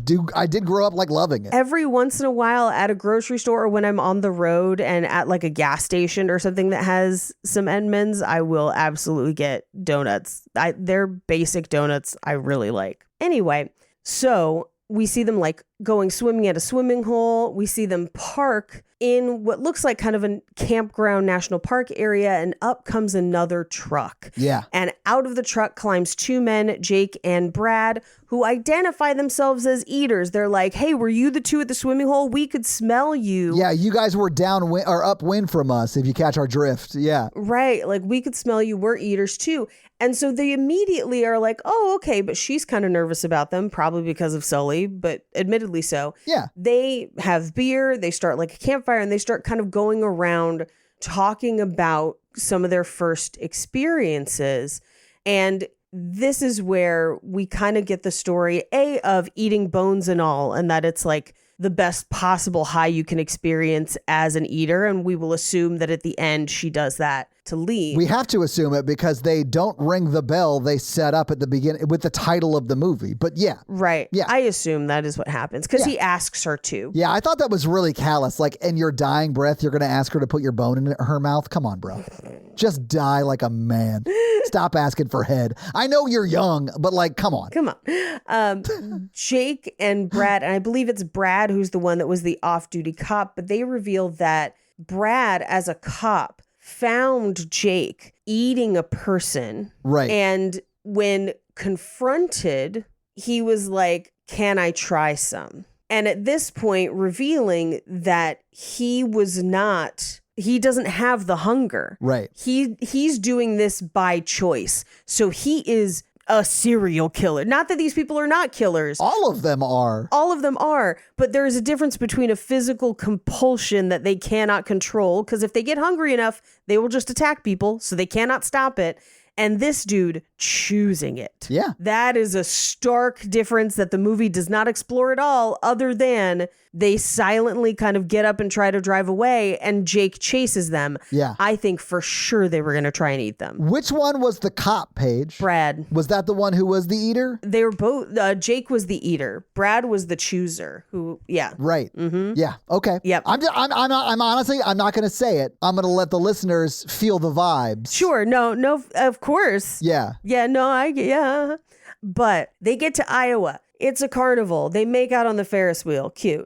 did grow up like loving it. Every once in a while at a grocery store or when I'm on the road and at like a gas station or something that has some Entenmann's, I will absolutely get donuts. Their basic donuts I really like. Anyway, so we see them like going swimming at a swimming hole. We see them park in what looks like kind of a campground national park area, and up comes another truck. Yeah. And out of the truck climbs 2 men, Jake and Brad, who identify themselves as eaters. They're like, hey, were you the 2 at the swimming hole? We could smell you. Yeah, you guys were downwind or upwind from us, if you catch our drift. Yeah. Right. Like, we could smell you. We're eaters too. And so they immediately are like, oh, okay, but she's kind of nervous about them, probably because of Sully, but admittedly so. Yeah. They have beer, they start like a campfire, and they start kind of going around talking about some of their first experiences. And this is where we kind of get the story, of eating bones and all, and that it's like the best possible high you can experience as an eater. And we will assume that at the end she does that to leave. We have to assume it because they don't ring the bell they set up at the beginning with the title of the movie. But yeah. Right. Yeah. I assume that is what happens because he asks her to. Yeah, I thought that was really callous. Like, in your dying breath, you're going to ask her to put your bone in her mouth? Come on, bro. Just die like a man. Stop asking for head. I know you're young, but like, come on. Come on. Jake and Brad, and I believe it's Brad who's the one that was the off-duty cop, but they reveal that Brad, as a cop, found Jake eating a person. Right. And when confronted, he was like, can I try some? And at this point, revealing that he doesn't have the hunger. Right. He's doing this by choice. So he is a serial killer. Not that these people are not killers. All of them are. All of them are. But there is a difference between a physical compulsion that they cannot control, because if they get hungry enough, they will just attack people, so they cannot stop it. And this dude choosing it. Yeah. That is a stark difference that the movie does not explore at all, other than they silently kind of get up and try to drive away, and Jake chases them. Yeah. I think for sure they were going to try and eat them. Which one was the cop, Paige? Brad. Was that the one who was the eater? They were both, Jake was the eater. Brad was the chooser who, yeah. Right. Mm-hmm. Yeah. Okay. Yep. I'm honestly, I'm not going to say it. I'm going to let the listeners feel the vibes. Sure. No, of course. Yeah. Yeah, yeah. But they get to Iowa. It's a carnival. They make out on the Ferris wheel. Cute.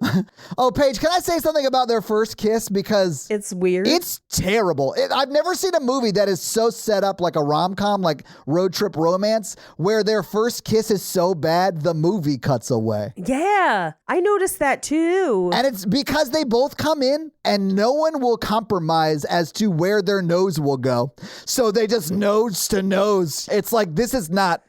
Oh, Paige, can I say something about their first kiss? Because it's weird. It's terrible. I've never seen a movie that is so set up like a rom-com, like road trip romance, where their first kiss is so bad, the movie cuts away. Yeah, I noticed that too. And it's because they both come in and no one will compromise as to where their nose will go. So they just nose to nose. It's like, this is not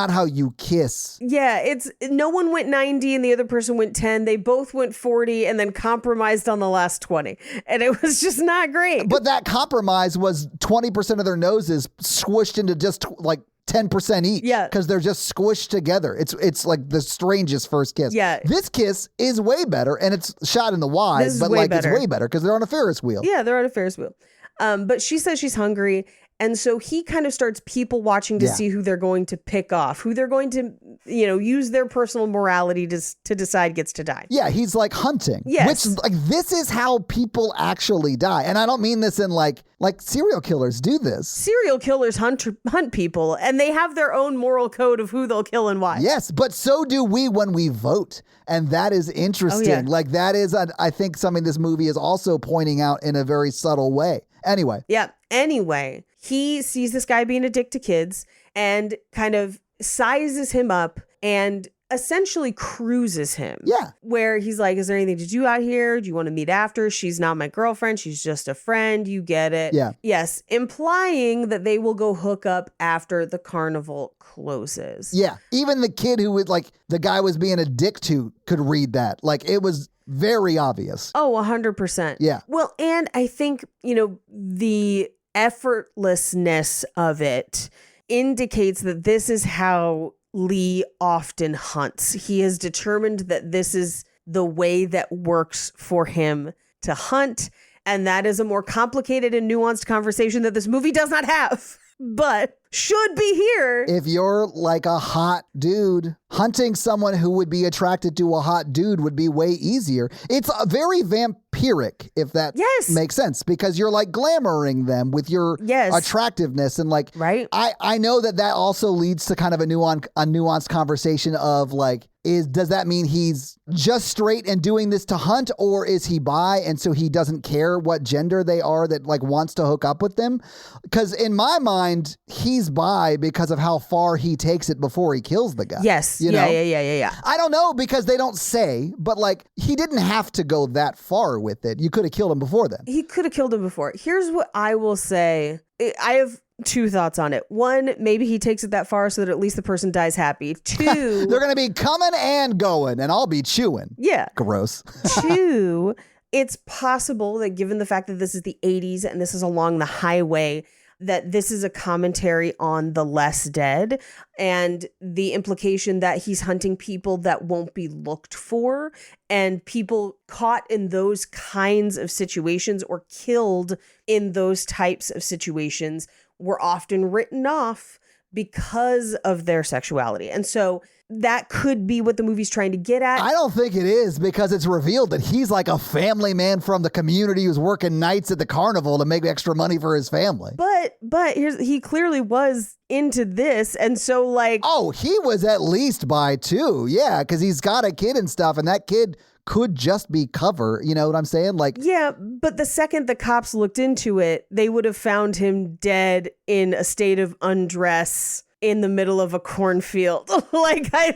how you kiss. Yeah, no one went 90 and the other person went 10. They both went 40 and then compromised on the last 20. And it was just not great. But that compromise was 20% of their noses squished into just like 10% each. Yeah. Because they're just squished together. It's like the strangest first kiss. Yeah. This kiss is way better, and it's shot in the wide, but like it's way better because they're on a Ferris wheel. Yeah, they're on a Ferris wheel. But she says she's hungry. And so he kind of starts people watching to see who they're going to pick off, who they're going to, use their personal morality to decide gets to die. Yeah, he's like hunting. Yes. Which, like, this is how people actually die. And I don't mean this in like serial killers do this. Serial killers hunt people, and they have their own moral code of who they'll kill and why. Yes, but so do we when we vote. And that is interesting. Oh, yeah. Like, that is, I think, something this movie is also pointing out in a very subtle way. Anyway. Yeah. Anyway, he sees this guy being a dick to kids and kind of sizes him up and essentially cruises him. Yeah. Where he's like, is there anything to do out here? Do you want to meet after? She's not my girlfriend. She's just a friend. You get it. Yeah. Yes. Implying that they will go hook up after the carnival closes. Yeah. Even the kid who would, like, the guy was being a dick to could read that. Like, it was very obvious. Oh, 100%. Yeah. Well, and I think, the effortlessness of it indicates that this is how Lee often hunts. He has determined that this is the way that works for him to hunt. And that is a more complicated and nuanced conversation that this movie does not have, but should be here. If you're like a hot dude, hunting someone who would be attracted to a hot dude would be way easier. It's very vampiric, if that makes sense, because you're like glamoring them with your attractiveness. And like, right. I know that also leads to kind of a nuanced conversation of like, does that mean he's just straight and doing this to hunt, or is he bi and so he doesn't care what gender they are that like wants to hook up with them? Because in my mind, he's bi because of how far he takes it before he kills the guy. Yes. You know? Yeah. I don't know because they don't say, but like he didn't have to go that far with it. You could have killed him before then. He could have killed him before. Here's what I will say. I have two thoughts on it. One, maybe he takes it that far so that at least the person dies happy. Two, they're going to be coming and going and I'll be chewing. Yeah. Gross. Two, it's possible that given the fact that this is the 80s and this is along the highway, that this is a commentary on the less dead and the implication that he's hunting people that won't be looked for, and people caught in those kinds of situations or killed in those types of situations were often written off because of their sexuality. And so that could be what the movie's trying to get at. I don't think it is, because it's revealed that he's like a family man from the community who's working nights at the carnival to make extra money for his family. But he clearly was into this. And so like... Oh, he was at least bi too. Yeah, because he's got a kid and stuff, and that kid could just be cover. You know what I'm saying? Like, yeah, but the second the cops looked into it, they would have found him dead in a state of undress in the middle of a cornfield.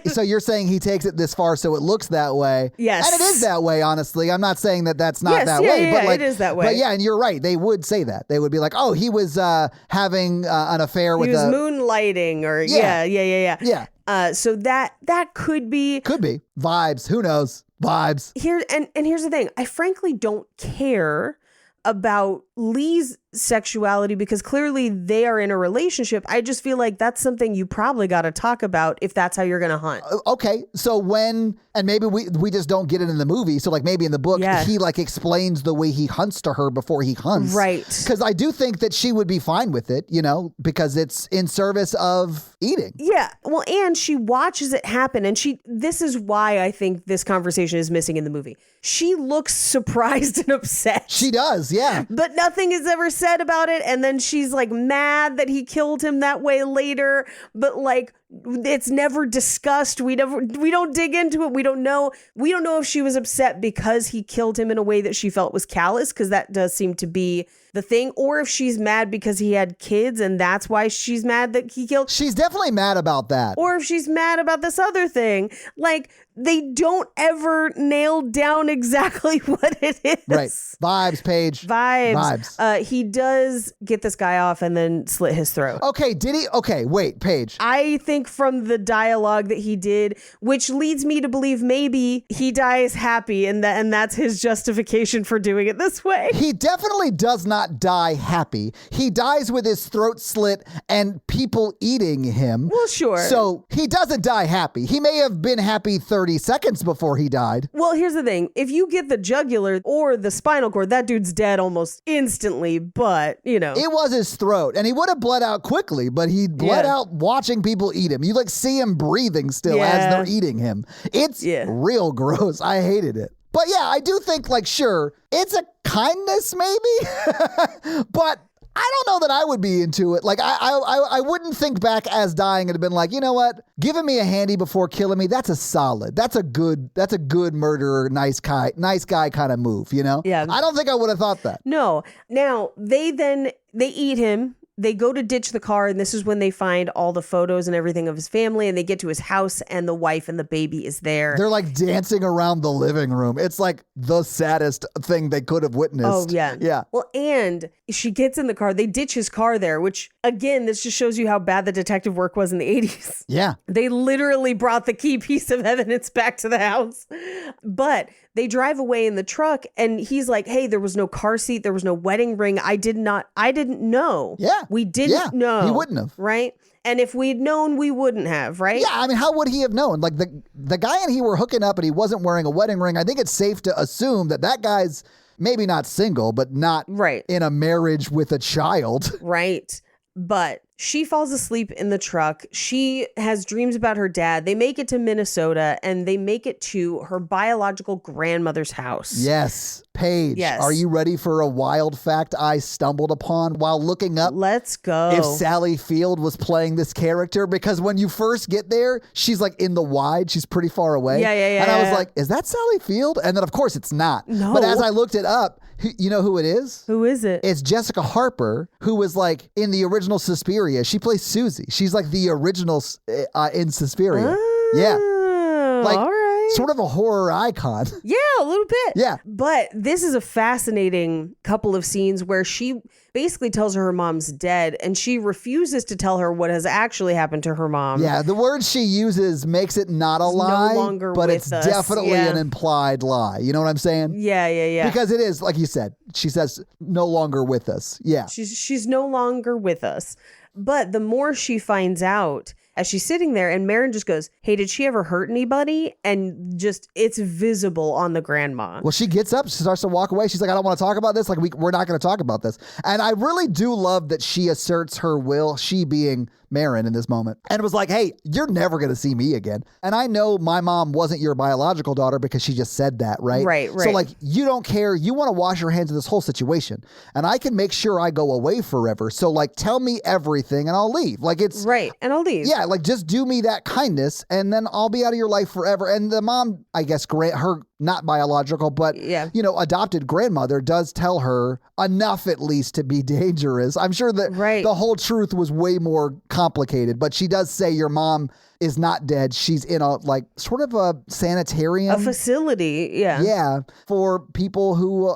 So you're saying he takes it this far so it looks that way? Yes. And it is that way, honestly. I'm not saying that that's not that way. But like, it is that way. But yeah, and you're right. They would say that. They would be like, oh, he was having an affair with he was moonlighting or yeah. So that could be vibes. Who knows? Vibes. Here's the thing. I frankly don't care about Lee's sexuality because clearly they are in a relationship. I just feel like that's something you probably got to talk about if that's how you're going to hunt. Okay. So and maybe we just don't get it in the movie. So like maybe in the book, he like explains the way he hunts to her before he hunts. Right. Because I do think that she would be fine with it, because it's in service of eating. Yeah. Well, and she watches it happen. And this is why I think this conversation is missing in the movie. She looks surprised and upset. She does. Yeah. But nothing is ever said about it. And then she's like mad that he killed him that way later. But like, it's never discussed. We don't dig into it. We don't know if she was upset because he killed him in a way that she felt was callous, because that does seem to be the thing, or if she's mad because he had kids and that's why she's mad that he killed. She's definitely mad about that. Or if she's mad about this other thing. Like, they don't ever nail down exactly what it is. Right. Vibes, Paige. Vibes. He does get this guy off and then slit his throat. Okay, did he? Okay, wait, Paige. I think think from the dialogue that he did, which leads me to believe maybe he dies happy and that's his justification for doing it this way. He definitely does not die happy. He dies with his throat slit and people eating him. Well, sure. So he doesn't die happy. He may have been happy 30 seconds before he died. Well, here's the thing. If you get the jugular or the spinal cord, that dude's dead almost instantly, but, you know. It was his throat, and he would have bled out quickly, but he bled out watching people eat him. You like see him breathing still as they're eating him. It's real gross. I hated it. But yeah, I do think, like, sure, it's a kindness maybe, but I don't know that I would be into it. Like, I wouldn't think back as dying and have been like, you know what? Giving me a handy before killing me, that's a solid. That's a good murderer, nice guy kind of move, you know? Yeah. I don't think I would have thought that. No. Now, they eat him. They go to ditch the car, and this is when they find all the photos and everything of his family, and they get to his house, and the wife and the baby is there. They're like dancing around the living room. It's like the saddest thing they could have witnessed. Oh, yeah. Yeah. Well, and she gets in the car. They ditch his car there, which, again, this just shows you how bad the detective work was in the 80s. Yeah. They literally brought the key piece of evidence back to the house. But they drive away in the truck, and he's like, hey, there was no car seat. There was no wedding ring. I didn't know. Yeah. We didn't know. He wouldn't have. Right? And if we'd known, we wouldn't have, right? Yeah, I mean, how would he have known? Like, the guy and he were hooking up and he wasn't wearing a wedding ring. I think it's safe to assume that guy's maybe not single, but not in a marriage with a child. Right. But she falls asleep in the truck. She has dreams about her dad. They make it to Minnesota, and they make it to her biological grandmother's house. Yes. Paige, are you ready for a wild fact I stumbled upon while looking up? Let's go. If Sally Field was playing this character, because when you first get there, she's like in the wide. She's pretty far away. Yeah. And I was like, is that Sally Field? And then, of course, it's not. No. But as I looked it up, you know who it is? Who is it? It's Jessica Harper, who was like in the original Suspiria. She plays Susie. She's like the original in Suspiria. Yeah. Like, all right. Sort of a horror icon. Yeah, a little bit. Yeah. But this is a fascinating couple of scenes where she basically tells her mom's dead, and she refuses to tell her what has actually happened to her mom. Yeah, the word she uses makes it not a lie, no longer but with it's us. definitely an implied lie. You know what I'm saying? Yeah. Because it is, like you said, she says, no longer with us. Yeah. She's no longer with us. But the more she finds out, as she's sitting there, and Marin just goes, hey, did she ever hurt anybody? And just, it's visible on the grandma. Well, she gets up, she starts to walk away. She's like, I don't want to talk about this. Like, we're not going to talk about this. And I really do love that she asserts her will, she being Marin in this moment, and was like, hey, you're never going to see me again. And I know my mom wasn't your biological daughter because she just said that, right? Right. So, like, you don't care. You want to wash your hands of this whole situation. And I can make sure I go away forever. So, like, tell me everything and I'll leave. Like, it's... Right. And I'll leave. Yeah, like, just do me that kindness and then I'll be out of your life forever. And the mom, I guess, her not biological, but, you know, adopted grandmother does tell her enough at least to be dangerous. I'm sure that the whole truth was way more complicated, but she does say your mom is not dead. She's in a, like, sort of a sanitarium. A facility, yeah. Yeah, for people who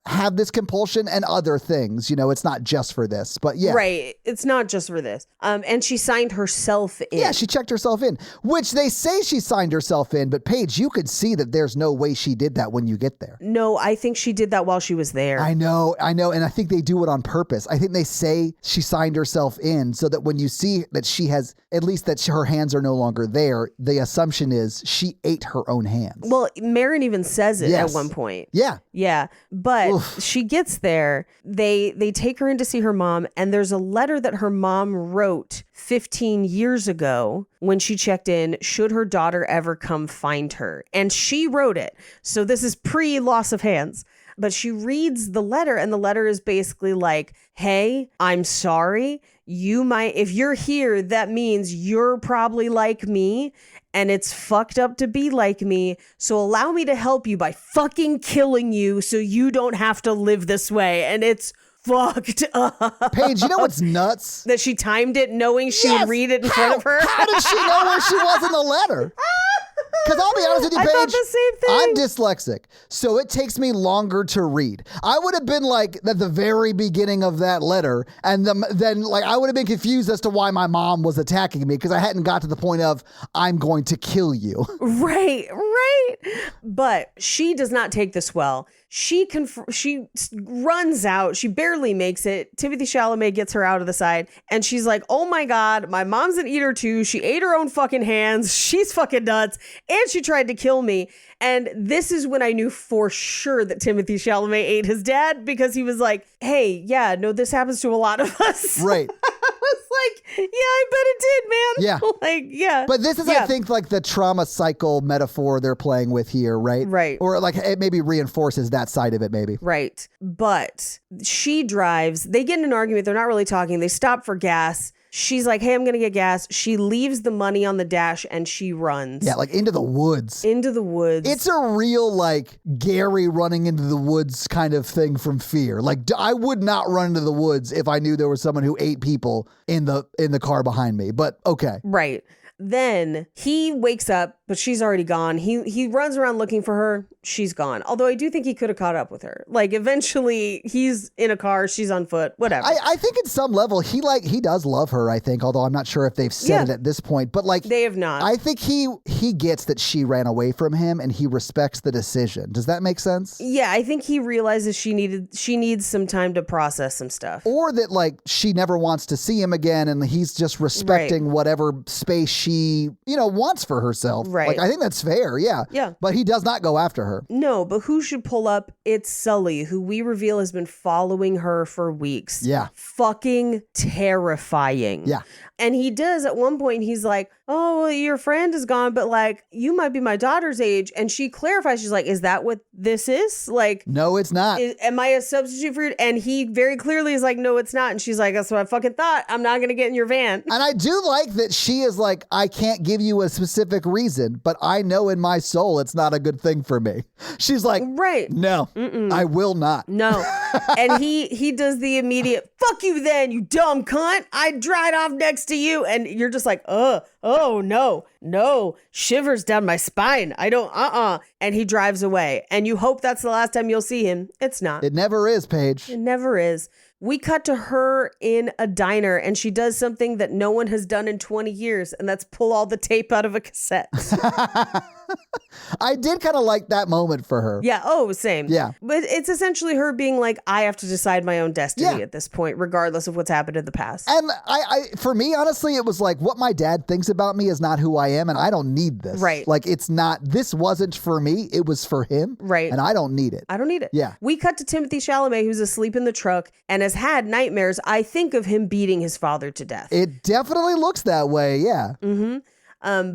have this compulsion and other things. You know, it's not just for this, but yeah. Right, it's not just for this. And she signed herself in. Yeah, she checked herself in, which they say she signed herself in, but Paige, you could see that there's no way she did that when you get there. No, I think she did that while she was there. I know, and I think they do it on purpose. I think they say she signed herself in so that when you see that she has, at least that her hands are no longer there, the assumption is she ate her own hands. Well, Marin even says it at one point. Yeah. Yeah. But she gets there. They take her in to see her mom, and there's a letter that her mom wrote 15 years ago when she checked in, should her daughter ever come find her. And she wrote it. So this is pre-loss of hands. But she reads the letter, and the letter is basically like, hey, I'm sorry. If you're here, that means you're probably like me, and it's fucked up to be like me. So allow me to help you by fucking killing you so you don't have to live this way. And it's fucked up. Paige, you know what's nuts? That she timed it knowing she would read it in front of her. How did she know where she was in the letter? Because I'll be honest with you, Paige, I thought the same thing. I'm dyslexic, so it takes me longer to read. I would have been like at the very beginning of that letter, and then like I would have been confused as to why my mom was attacking me because I hadn't got to the point of I'm going to kill you. Right. But she does not take this well. She runs out. She barely makes it. Timothée Chalamet gets her out of the side, and she's like, "Oh my God, my mom's an eater too. She ate her own fucking hands. She's fucking nuts, and she tried to kill me." And this is when I knew for sure that Timothée Chalamet ate his dad, because he was like, "Hey, yeah, no, this happens to a lot of us." Right. I was like, "Yeah, I bet it did, man." Yeah. Like, yeah. But this is, I think, like the trauma cycle metaphor they're playing with here, right? Right. Or like it maybe reinforces that side of it, maybe. Right. But she drives. They get in an argument. They're not really talking. They stop for gas. She's like, "Hey, I'm going to get gas." She leaves the money on the dash and she runs. Yeah, like into the woods. Into the woods. It's a real like Gary running into the woods kind of thing from Fear. Like I would not run into the woods if I knew there was someone who ate people in the car behind me. But okay. Right. Then he wakes up, but she's already gone. He runs around looking for her. She's gone. Although I do think he could have caught up with her. Like eventually he's in a car, she's on foot, whatever. I think at some level he does love her, I think, although I'm not sure if they've said it at this point. But like they have not. I think he gets that she ran away from him and he respects the decision. Does that make sense? Yeah, I think he realizes she needs some time to process some stuff. Or that like she never wants to see him again and he's just respecting whatever space she, wants for herself. Right. Like I think that's fair, yeah. Yeah. But he does not go after her. No, but who should pull up? It's Sully, who we reveal has been following her for weeks. Yeah. Fucking terrifying. Yeah. And he does at one point, he's like, "Oh, well, your friend is gone, but like, you might be my daughter's age." And she clarifies, she's like, "Is that what this is? Like, no, it's not. Am I a substitute for you?" And he very clearly is like, "No, it's not." And she's like, "That's what I fucking thought. I'm not going to get in your van." And I do like that she is like, "I can't give you a specific reason, but I know in my soul it's not a good thing for me." She's like, right. "No, I will not." No. And he does the immediate, "Fuck you then, you dumb cunt. I'd drive off next to you." And you're just like, oh no, shivers down my spine. I don't, And he drives away. And you hope that's the last time you'll see him. It's not. It never is, Paige. It never is. We cut to her in a diner and she does something that no one has done in 20 years, and that's pull all the tape out of a cassette. I did kind of like that moment for her. Yeah. Oh, same. Yeah. But it's essentially her being like, I have to decide my own destiny at this point, regardless of what's happened in the past. And I, for me, honestly, it was like what my dad thinks about me is not who I am, and I don't need this. Right. Like it's not, this wasn't for me, it was for him. Right. And I don't need it. I don't need it. Yeah. We cut to Timothée Chalamet, who's asleep in the truck and has had nightmares, I think, of him beating his father to death. It definitely looks that way, yeah. Mm-hmm.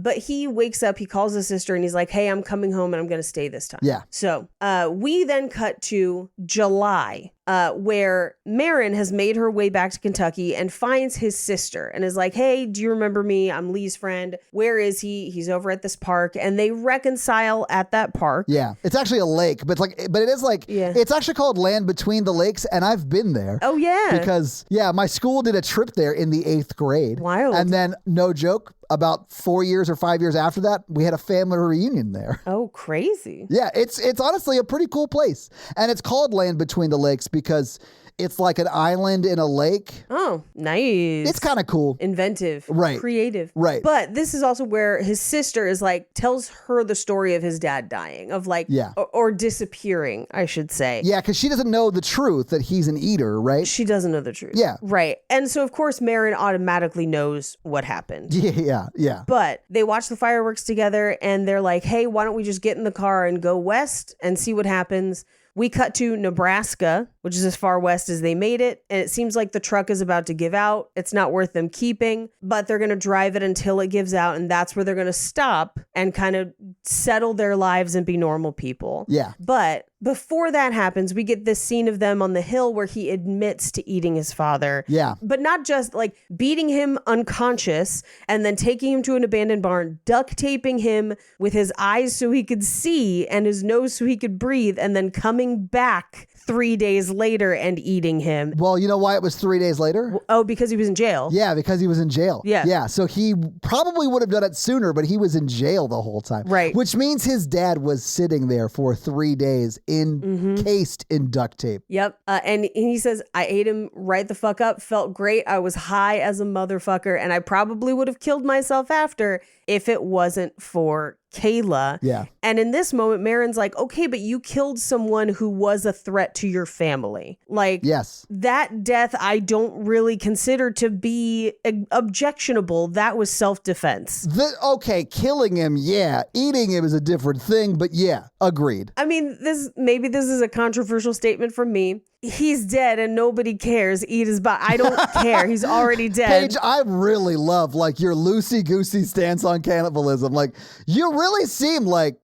But he wakes up, he calls his sister and he's like, "Hey, I'm coming home and I'm going to stay this time." Yeah. So we then cut to July, where Marin has made her way back to Kentucky and finds his sister and is like, "Hey, do you remember me? I'm Lee's friend. Where is he? He's over at this park." And they reconcile at that park. Yeah. It's actually a lake, but it is like, it's actually called Land Between the Lakes, and I've been there. Oh, yeah. Because, my school did a trip there in the 8th grade. Wild. And then, no joke, about 4 years or 5 years after that, we had a family reunion there. Oh, crazy. Yeah, it's honestly a pretty cool place. And it's called Land Between the Lakes because it's like an island in a lake. Oh, nice. It's kind of cool. Inventive. Right. Creative. Right. But this is also where his sister is like, tells her the story of his dad dying, of like, or disappearing, I should say. Yeah, because she doesn't know the truth that he's an eater, right? She doesn't know the truth. Yeah. Right. And so, of course, Marin automatically knows what happened. Yeah. But they watch the fireworks together and they're like, "Hey, why don't we just get in the car and go west and see what happens?" We cut to Nebraska, which is as far west as they made it. And it seems like the truck is about to give out. It's not worth them keeping, but they're going to drive it until it gives out. And that's where they're going to stop and kind of settle their lives and be normal people. Yeah. But before that happens, we get this scene of them on the hill where he admits to eating his father. Yeah. But not just like beating him unconscious and then taking him to an abandoned barn, duct taping him with his eyes so he could see and his nose so he could breathe, and then coming back 3 days later and eating him. Well, you know why it was 3 days later? Oh, because he was in jail. Yeah, because he was in jail. Yeah. Yeah, so he probably would have done it sooner, but he was in jail the whole time. Right. Which means his dad was sitting there for 3 days encased in duct tape. Yep. And he says, I ate him right the fuck up, felt great. I was high as a motherfucker, and I probably would have killed myself after if it wasn't for Kayla. Yeah. And in this moment, Marin's like, okay, but you killed someone who was a threat to your family. Like, Yes. that death I don't really consider to be objectionable. That was self-defense. Okay, killing him, yeah. Eating him is a different thing, but yeah, agreed. I mean, maybe this is a controversial statement from me. He's dead and nobody cares. Eat his body. I don't care. He's already dead. Paige, I really love like your loosey-goosey stance on cannibalism. Like you really seem like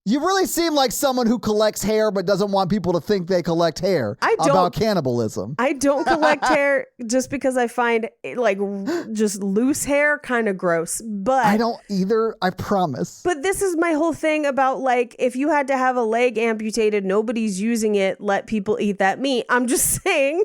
someone who collects hair but doesn't want people to think they collect hair about cannibalism. I don't collect hair just because I find like just loose hair kind of gross. But I don't either, I promise. But this is my whole thing about like if you had to have a leg amputated, nobody's using it, let people eat that meat. I'm just saying,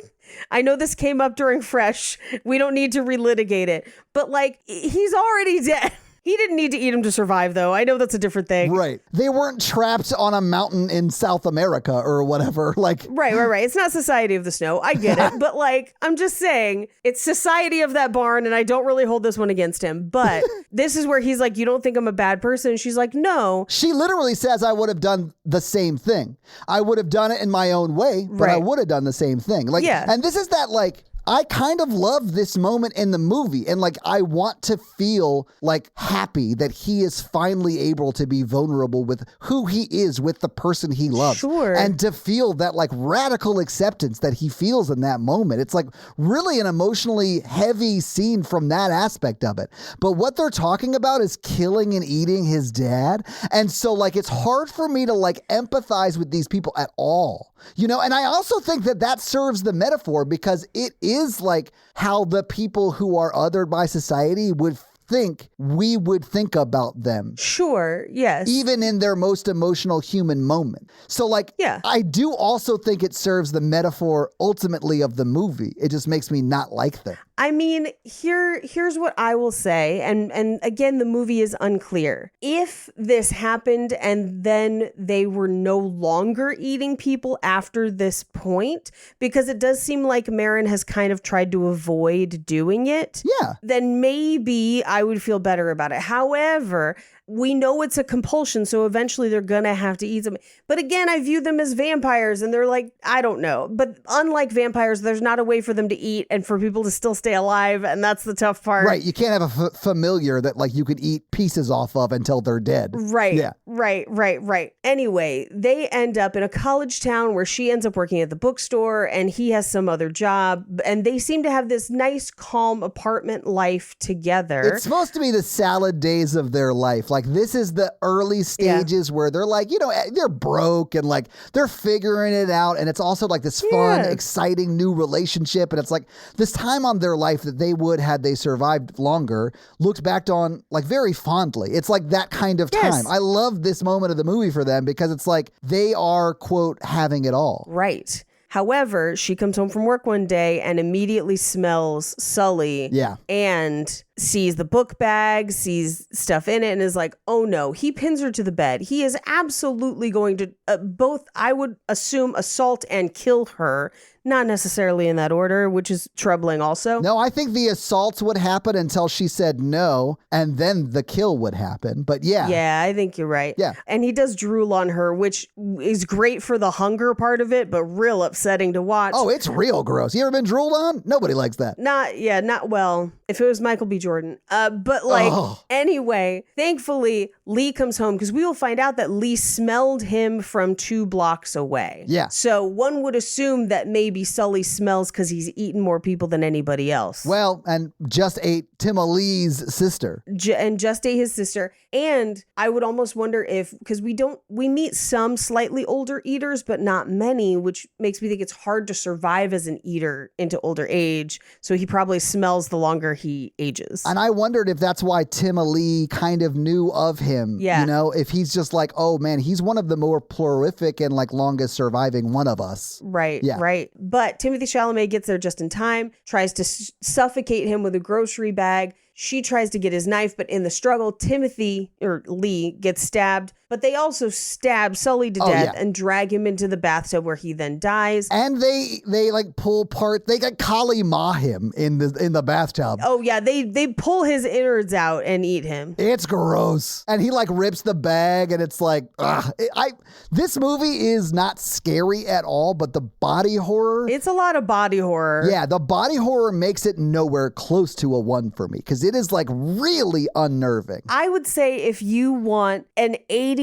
I know this came up during Fresh. We don't need to relitigate it. But like, he's already dead. He didn't need to eat him to survive, though. I know that's a different thing. Right. They weren't trapped on a mountain in South America or whatever. Like, Right. It's not Society of the Snow. I get it. But like, I'm just saying, it's Society of that barn, and I don't really hold this one against him. But this is where he's like, you don't think I'm a bad person? She's like, no. she literally says I would have done the same thing. I would have done it in my own way, but I Right. would have done the same thing. Like, Yeah. And this is that like, I kind of love this moment in the movie, and like I want to feel like happy that he is finally able to be vulnerable with who he is, with the person he loves. Sure. And to feel that like radical acceptance that he feels in that moment. It's like really an emotionally heavy scene from that aspect of it. But what they're talking about is killing and eating his dad. And so like it's hard for me to like empathize with these people at all. You know, and I also think that that serves the metaphor because it is like how the people who are othered by society would think we would think about them. Sure. Yes. Even in their most emotional human moment. So like, Yeah. I do also think it serves the metaphor ultimately of the movie. It just makes me not like them. I mean, here's what I will say, and again, the movie is unclear. If this happened and then they were no longer eating people after this point, because it does seem like Marin has kind of tried to avoid doing it, Yeah. then maybe I would feel better about it. However, we know it's a compulsion, so eventually they're gonna have to eat them. But again, I view them as vampires, and they're like, I don't know. But unlike vampires, there's not a way for them to eat and for people to still stay alive, and that's the tough part. Right. You can't have a familiar that like you could eat pieces off of until they're dead. Right. Yeah. Right. Anyway, they end up in a college town where she ends up working at the bookstore and he has some other job. And they seem to have this nice, calm apartment life together. It's supposed to be the salad days of their life. Like this is the early stages where they're like, you know, they're broke and like they're figuring it out. And it's also like this fun, exciting new relationship. And it's like this time on their life that they would, had they survived longer, looked back on like very fondly. It's like that kind of time. I love this moment of the movie for them because it's like they are, quote, having it all. Right. However, she comes home from work one day and immediately smells Sully. Yeah. And sees the book bag, sees stuff in it, and is like, oh no. He pins her to the bed. He is absolutely going to both, I would assume, assault and kill her. Not necessarily in that order, which is troubling also. No, I think the assaults would happen until she said no, and then the kill would happen. But yeah. Yeah, I think you're right. Yeah. And he does drool on her, which is great for the hunger part of it, but real upsetting to watch. Oh, it's real gross. You ever been drooled on? Nobody likes that. Not well. If it was Michael B. Jordan. But like, anyway, thankfully, Lee comes home because we will find out that Lee smelled him from 2 blocks away. Yeah. So one would assume that maybe Sully smells because he's eaten more people than anybody else. Well, and just ate Timalee's sister. And just ate his sister. And I would almost wonder if, because we meet some slightly older eaters, but not many, which makes me think it's hard to survive as an eater into older age. So he probably smells the longer he ages. is. And I wondered if that's why Timothy kind of knew of him. Yeah. You know, if he's just like, oh man, he's one of the more prolific and like longest surviving one of us. Right, Yeah. right. But Timothée Chalamet gets there just in time, tries to suffocate him with a grocery bag. She tries to get his knife, but in the struggle, Lee gets stabbed. But they also stab Sully to death and drag him into the bathtub where he then dies. And they like pull part. They got Kali Ma him in the bathtub. Oh yeah, they pull his innards out and eat him. It's gross. And he like rips the bag, and it's like, this movie is not scary at all, but the body horror. It's a lot of body horror. Yeah, the body horror makes it nowhere close to a 1 for me because it is like really unnerving. I would say if you want an 80s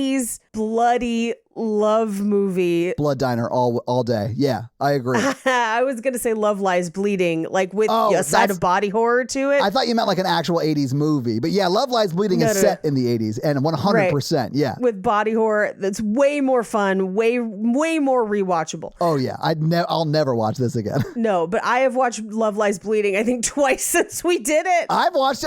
bloody love movie. Blood Diner all day. Yeah, I agree. I was going to say Love Lies Bleeding, like with a side of body horror to it. I thought you meant like an actual 80s movie. But yeah, Love Lies Bleeding is set in the 80s and 100%. Yeah. With body horror that's way more fun, way more rewatchable. Oh yeah, I'll never watch this again. No, but I have watched Love Lies Bleeding I think twice since we did it. I've watched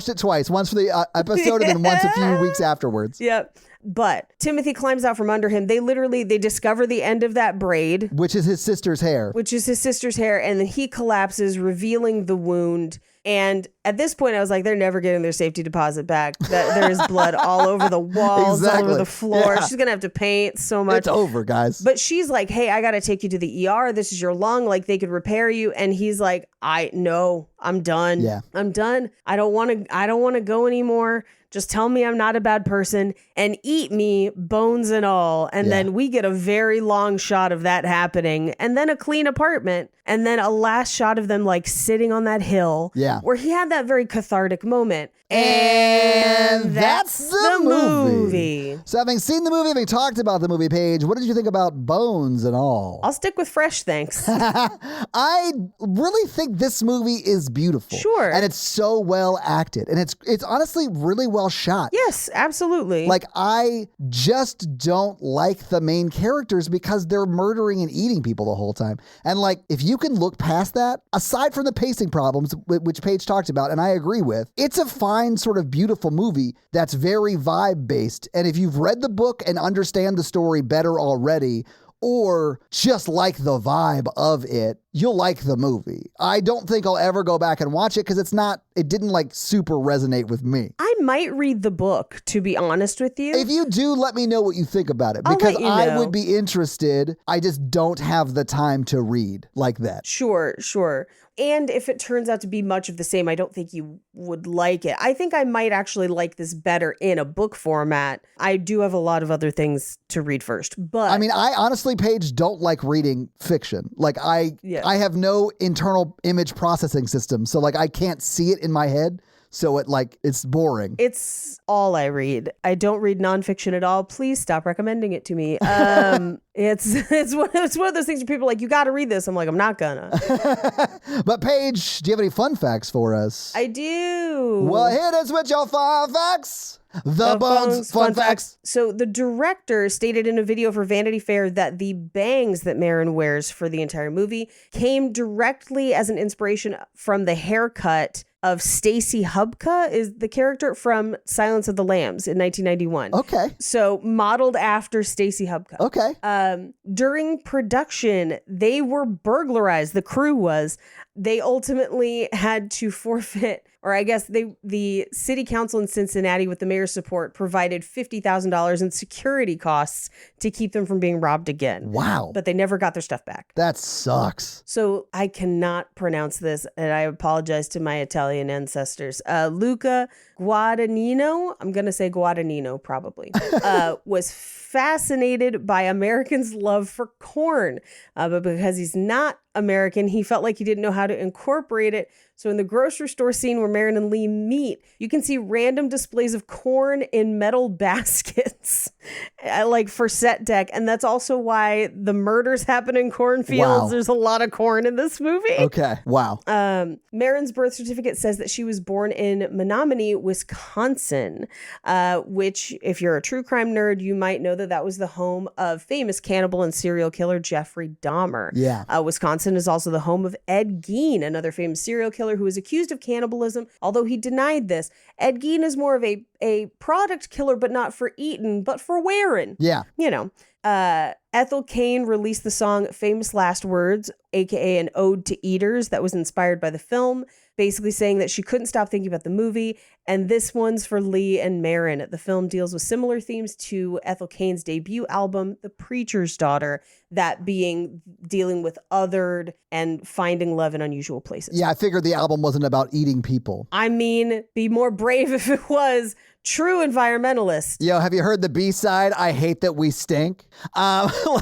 it twice. Once for the episode and then once a few weeks afterwards. Yep. But Timothy climbs out from under him. They discover the end of that braid. Which is his sister's hair. And then he collapses, revealing the wound. And at this point, I was like, they're never getting their safety deposit back. There is blood all over the walls, all over the floor. Yeah. She's going to have to paint so much. It's over, guys. But she's like, hey, I got to take you to the ER. This is your lung. Like, they could repair you. And he's like, no, I'm done. Yeah. I'm done. I don't want to go anymore. Just tell me I'm not a bad person and eat me, bones and all. And then we get a very long shot of that happening. And then a clean apartment. And then a last shot of them like sitting on that hill. Yeah. Where he had that very cathartic moment. And that's the movie. So having seen the movie, having talked about the movie, Paige, what did you think about Bones and all? I'll stick with fresh, thanks. I really think this movie is beautiful. Sure. And it's so well acted. And it's honestly really well shot. Yes, absolutely. Like, I just don't like the main characters because they're murdering and eating people the whole time. And like, if you can look past that, aside from the pacing problems, which Paige talked about, and I agree with, it's a fine sort of beautiful movie that's very vibe based. And if you've read the book and understand the story better already, or just like the vibe of it, you'll like the movie. I don't think I'll ever go back and watch it because it didn't like super resonate with me. I might read the book, to be honest with you. If you do, let me know what you think about it because I would be interested. I just don't have the time to read like that. Sure. And if it turns out to be much of the same, I don't think you would like it. I think I might actually like this better in a book format. I do have a lot of other things to read first, but I mean, I honestly, Paige, don't like reading fiction. Like I have no internal image processing system. So like I can't see it in my head. So it's boring. It's all I read. I don't read nonfiction at all. Please stop recommending it to me. It's one of those things where people are like, you got to read this. I'm like, I'm not gonna. But Paige, do you have any fun facts for us? I do. Well, hit us with your fun facts. The Bones fun facts. So the director stated in a video for Vanity Fair that the bangs that Marin wears for the entire movie came directly as an inspiration from the haircut of Stacy Hubka, is the character from Silence of the Lambs in 1991. Okay. So modeled after Stacy Hubka. Okay. During production, they were burglarized. The crew was. They ultimately had to forfeit, or I guess the city council in Cincinnati, with the mayor's support, provided $50,000 in security costs to keep them from being robbed again. Wow. But they never got their stuff back. That sucks. So I cannot pronounce this, and I apologize to my Italian ancestors. Luca Guadagnino, I'm going to say Guadagnino probably, was fascinated by Americans' love for corn. But because he's not American, he felt like he didn't know how to incorporate it. So in the grocery store scene where Marin and Lee meet, you can see random displays of corn in metal baskets, like for set deck. And that's also why the murders happen in cornfields. Wow. There's a lot of corn in this movie. Okay. Wow. Marin's birth certificate says that she was born in Menominee, Wisconsin, which, if you're a true crime nerd, you might know that was the home of famous cannibal and serial killer Jeffrey Dahmer. Yeah. Wisconsin is also the home of Ed Gein, another famous serial killer who is accused of cannibalism, although he denied this. Ed Gein is more of a product killer, but not for eating, but for wearing. Yeah. You know. Ethel Cain released the song Famous Last Words, aka an ode to eaters that was inspired by the film, basically saying that she couldn't stop thinking about the movie. And this one's for Lee and Marin. The film deals with similar themes to Ethel Cain's debut album, The Preacher's Daughter, that being dealing with othered and finding love in unusual places. Yeah, I figured the album wasn't about eating people. I mean, be more brave if it was. True environmentalist. Yo, have you heard the B-side? I hate that we stink. So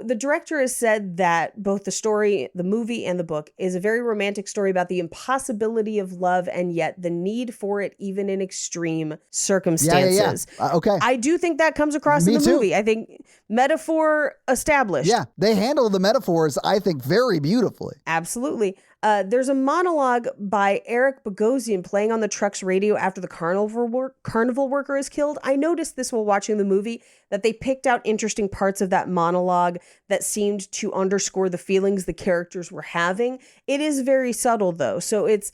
the director has said that both the story, the movie, and the book is a very romantic story about the impossibility of love and yet the need for it even in extreme circumstances. Yeah. Okay. I do think that comes across in the movie. I think metaphor established. Yeah, they handle the metaphors, I think, very beautifully. Absolutely. There's a monologue by Eric Bogosian playing on the truck's radio after the carnival worker is killed. I noticed this while watching the movie, that they picked out interesting parts of that monologue that seemed to underscore the feelings the characters were having. It is very subtle, though. So it's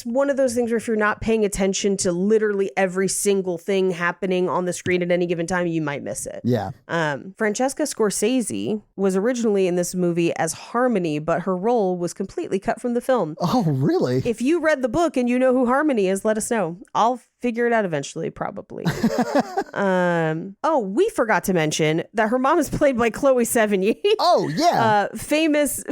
one of those things where if you're not paying attention to literally every single thing happening on the screen at any given time, you might miss it. Yeah. Francesca Scorsese was originally in this movie as Harmony, but her role was completely cut from the film. Oh, really? If you read the book and you know who Harmony is, let us know. I'll figure it out eventually, probably. We forgot to mention that her mom is played by Chloe Sevigny. Oh, yeah. Famous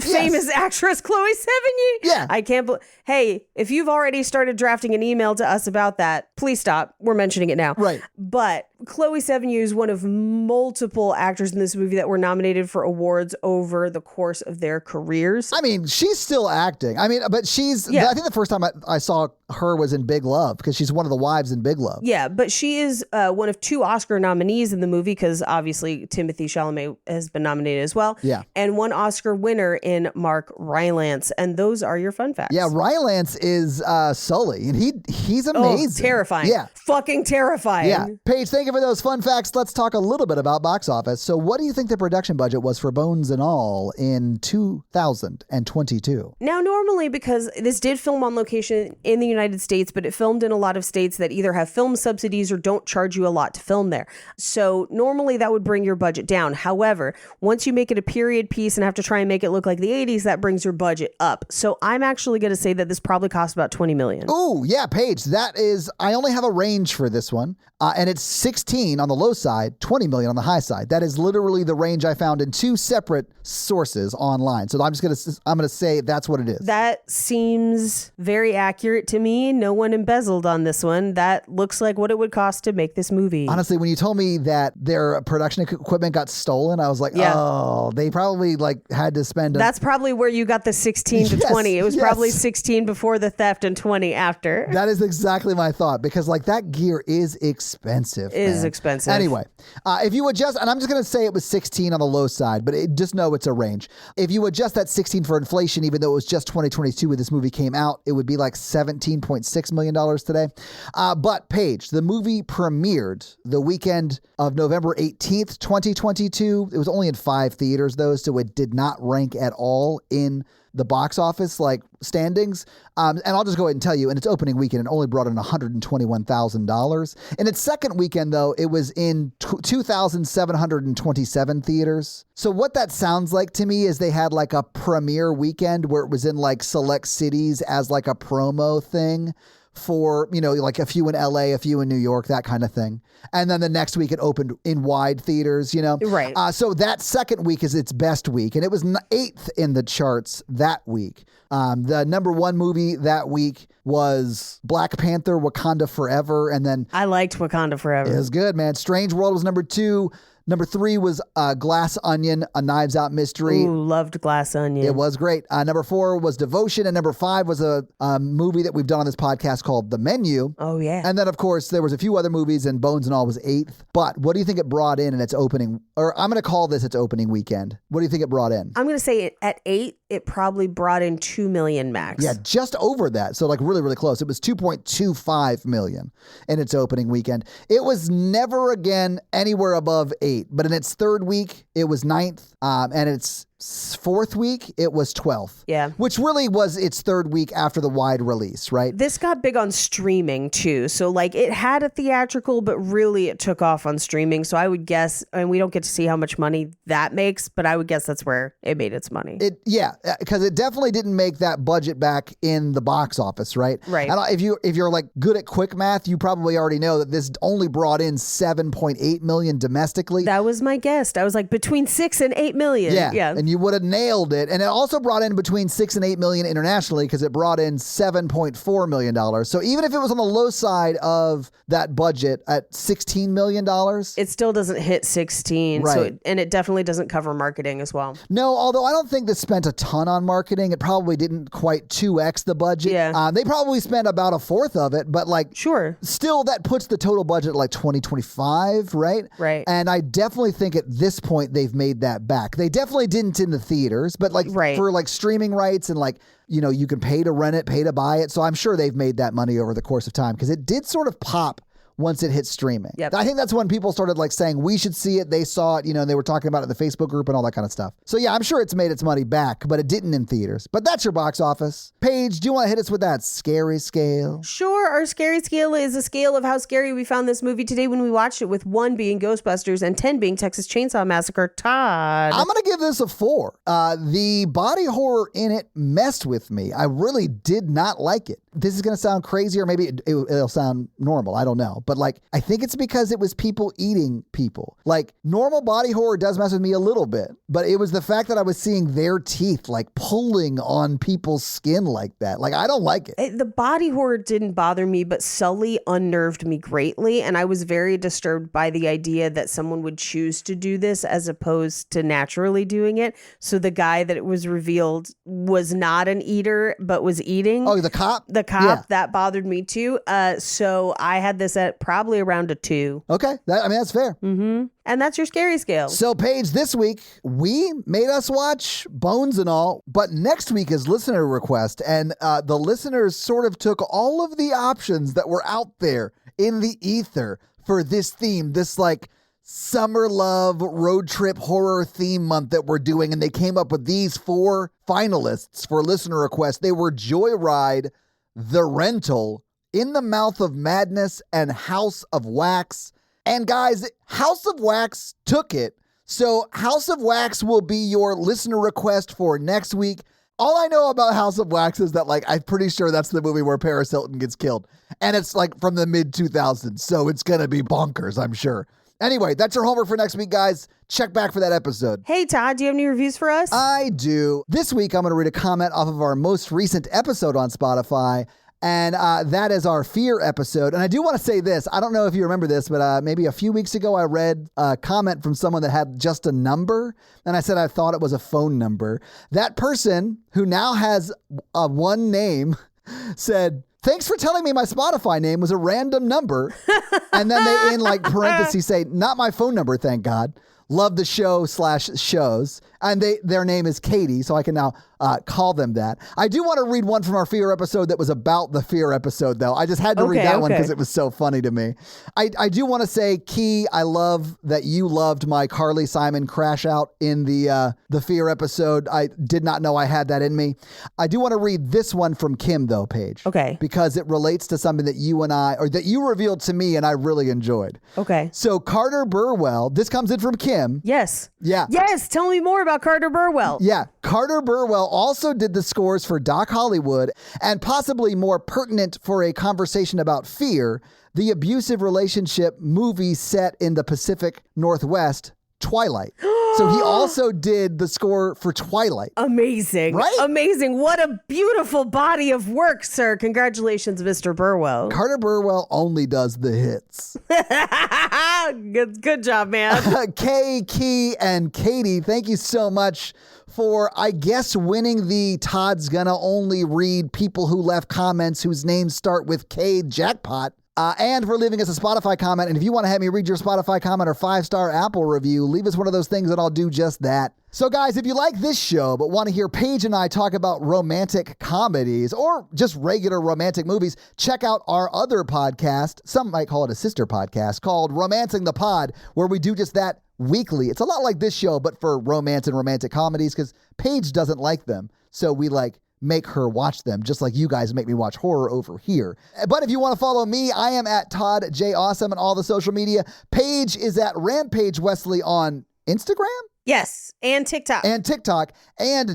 actress Chloe Sevigny. Yeah. I can't believe. Hey, if you've already started drafting an email to us about that, please stop. We're mentioning it now. Right. But Chloe Sevigny is one of multiple actors in this movie that were nominated for awards over the course of their careers. I mean, she's still acting. I mean, but she's, I think the first time I saw her was in Big Love, because she's one of the wives in Big Love. Yeah, but she is one of 2 Oscar nominees in the movie, because obviously Timothée Chalamet has been nominated as well. Yeah. And 1 Oscar winner in Mark Rylance. And those are your fun facts. Yeah, Rylance is Sully, and he's amazing. Oh, terrifying. Yeah. Fucking terrifying. Yeah. Paige, thank you for those fun facts. Let's talk a little bit about box office. So what do you think the production budget was for Bones and All in 2022? Now, normally, because this did film on location in the United States, but it filmed in a lot of states that either have film subsidies or don't charge you a lot to film there. So normally that would bring your budget down. However, once you make it a period piece and have to try and make it look like the 80s, that brings your budget up. So I'm actually going to say that this probably cost about $20 million. Oh, yeah, Paige, I only have a range for this one, and it's 16 on the low side, 20 million on the high side. That is literally the range I found in 2 separate sources online. So I'm going to say that's what it is. That seems very accurate to me. No one embezzled on this one. That looks like what it would cost to make this movie. Honestly, when you told me that their production equipment got stolen, I was like, oh, they probably had to spend. That's probably where you got the 16 to 20. It was probably 16 before the theft and 20 after. That is exactly my thought, because that gear is expensive. It is expensive. Anyway, if you adjust, and I'm just going to say it was 16 on the low side, but just know it's a range. If you adjust that 16 for inflation, even though it was just 2022 when this movie came out, it would be like $17.6 million today. But Paige, the movie premiered the weekend of November 18th, 2022. It was only in 5 theaters though, so it did not rank at all in the box office standings. And I'll just go ahead and tell you, in its opening weekend, it only brought in $121,000. In its second weekend, though, it was in 2,727 theaters. So what that sounds like to me is they had a premiere weekend where it was in select cities as a promo thing for, a few in LA, a few in New York, that kind of thing. And then the next week it opened in wide theaters, Right. So that second week is its best week, and it was 8th in the charts that week. The number 1 movie that week was Black Panther, Wakanda Forever, and then I liked Wakanda Forever. It was good, man. Strange World was number 2. Number 3 was Glass Onion, a Knives Out mystery. Ooh, loved Glass Onion. It was great. Number 4 was Devotion, and number 5 was a movie that we've done on this podcast called The Menu. Oh, yeah. And then, of course, there was a few other movies, and Bones and All was 8th. But what do you think it brought in its opening, or I'm going to call this its opening weekend. What do you think it brought in? I'm going to say at 8, it probably brought in 2 million max. Yeah, just over that. So like really, really close. It was 2.25 million in its opening weekend. It was never again anywhere above 8, but in its third week, it was 9th. And its fourth week, it was 12th. Yeah. Which really was its third week after the wide release, right? This got big on streaming too. So like it had a theatrical, but really it took off on streaming. So I would guess, and we don't get to see how much money that makes, but I would guess that's where it made its money. Yeah, because it definitely didn't make that budget back in the box office, right? Right. And if you're like good at quick math, you probably already know that this only brought in 7.8 million domestically. That was my guess. I was like between 6 and 8 million. Yeah. And you would have nailed it. And it also brought in between 6 and 8 million internationally because it brought in $7.4 million. So even if it was on the low side of that budget at $16 million, it still doesn't hit 16. Right. So and it definitely doesn't cover marketing as well. No, although I don't think this spent a ton on marketing. It probably didn't quite 2x the budget. Yeah. They probably spent about a fourth of it, but like, sure. Still, that puts the total budget at like 2025, right? Right. And I definitely think at this point they've made that back. They definitely didn't in the theaters, but like for like streaming rights and like, you know, you can pay to rent it, pay to buy it. So I'm sure they've made that money over the course of time because it did sort of pop once it hit streaming. Yep. I think that's when people started like saying we should see it. They saw it, you know, and they were talking about it in the Facebook group and all that kind of stuff. So yeah, I'm sure it's made its money back, but it didn't in theaters. But that's your box office. Paige, do you want to hit us with that scary scale? Sure. Our scary scale is a scale of how scary we found this movie today when we watched it, with 1 being Ghostbusters and 10 being Texas Chainsaw Massacre. Todd. I'm going to give this a 4. The body horror in it messed with me. I really did not like it. This is going to sound crazy, or maybe it'll sound normal. I don't know. But like, I think it's because it was people eating people. Like, normal body horror does mess with me a little bit, but it was the fact that I was seeing their teeth like pulling on people's skin like that. Like, I don't like it. The body horror didn't bother me, but Sully unnerved me greatly. And I was very disturbed by the idea that someone would choose to do this as opposed to naturally doing it. So the guy that it was revealed was not an eater, but was eating. Oh, the cop? Yeah. That bothered me too. So I had this at probably around a 2. Okay. That's fair. Mm-hmm. And that's your scary scale. So, Paige, this week, we made us watch Bones and all, but next week is listener request. And the listeners sort of took all of the options that were out there in the ether for this theme, this like summer love road trip horror theme month that we're doing. And they came up with these 4 finalists for listener request. They were Joyride, The Rental, In the Mouth of Madness, and House of Wax. And guys, House of Wax took it. So House of Wax will be your listener request for next week. All I know about House of Wax is that, like, I'm pretty sure that's the movie where Paris Hilton gets killed. And it's like from the mid 2000s. So it's going to be bonkers, I'm sure. Anyway, that's your homework for next week, guys. Check back for that episode. Hey, Todd, do you have any reviews for us? I do. This week, I'm going to read a comment off of our most recent episode on Spotify. And that is our fear episode. And I do want to say this. I don't know if you remember this, but maybe a few weeks ago, I read a comment from someone that had just a number. And I said I thought it was a phone number. That person, who now has one name, said, "Thanks for telling me my Spotify name was a random number." And then they, in like parentheses, say, "Not my phone number, thank God. Love the show /shows." And their name is Katie, so I can now call them that. I do want to read one from our fear episode that was about the fear episode, though. I just had to read that one because it was so funny to me. I do want to say, Key, I love that you loved my Carly Simon crash out in the fear episode. I did not know I had that in me. I do want to read this one from Kim, though, Paige. Okay. Because it relates to something that you and I, or that you revealed to me and I really enjoyed. Okay. So Carter Burwell, this comes in from Kim. Yes. Yeah. Yes. Tell me more about Carter Burwell. Yeah. Carter Burwell also did the scores for Doc Hollywood, and possibly more pertinent for a conversation about fear, the abusive relationship movie set in the Pacific Northwest, Twilight. So he also did the score for Twilight. Amazing. Right? Amazing. What a beautiful body of work, sir. Congratulations, Mr. Burwell. Carter Burwell only does the hits. Good job, man. Kay, Key, and Katie, thank you so much for, I guess, winning the Todd's Gonna Only Read People Who Left Comments Whose Names Start with K jackpot. And for leaving us a Spotify comment. And if you want to have me read your Spotify comment or 5-star Apple review, leave us one of those things and I'll do just that. So guys, if you like this show but want to hear Paige and I talk about romantic comedies or just regular romantic movies, check out our other podcast. Some might call it a sister podcast called Romancing the Pod, where we do just that weekly. It's a lot like this show, but for romance and romantic comedies, because Paige doesn't like them. So we make her watch them, just like you guys make me watch horror over here. But if you want to follow me, I am at Todd J. Awesome on all the social media. Paige is at Rampage Wesley on Instagram? Yes, and TikTok. And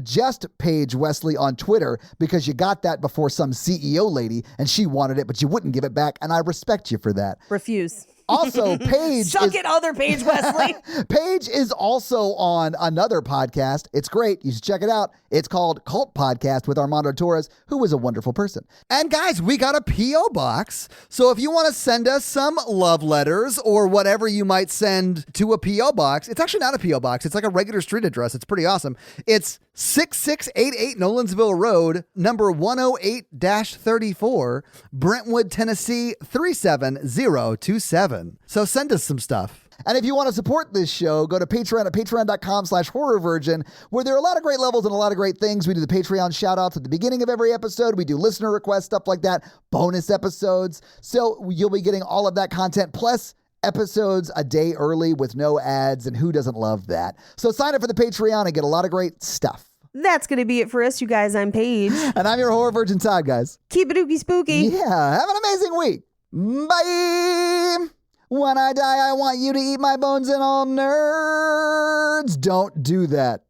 just Paige Wesley on Twitter, because you got that before some CEO lady and she wanted it, but you wouldn't give it back, and I respect you for that. Refuse. Also, Paige Suck it, other Paige Wesley. Paige is also on another podcast. It's great. You should check it out. It's called Cult Podcast with Armando Torres, who is a wonderful person. And guys, we got a P.O. box. So if you want to send us some love letters or whatever you might send to a P.O. box, it's actually not a P.O. box. It's like a regular street address. It's pretty awesome. It's 6688 Nolensville Road, number 108-34, Brentwood, Tennessee 37027. So send us some stuff. And if you want to support this show, go to Patreon at patreon.com/horrorvirgin, where there are a lot of great levels and a lot of great things. We do the Patreon shout outs at the beginning of every episode. We do listener requests, stuff like that, bonus episodes. So you'll be getting all of that content, plus episodes a day early with no ads, and who doesn't love that? So sign up for the Patreon and get a lot of great stuff. That's going to be it for us, you guys. I'm Paige. And I'm your horror virgin, Todd, guys. Keep it ooky spooky. Yeah, have an amazing week. Bye. When I die, I want you to eat my bones, and all nerds don't do that.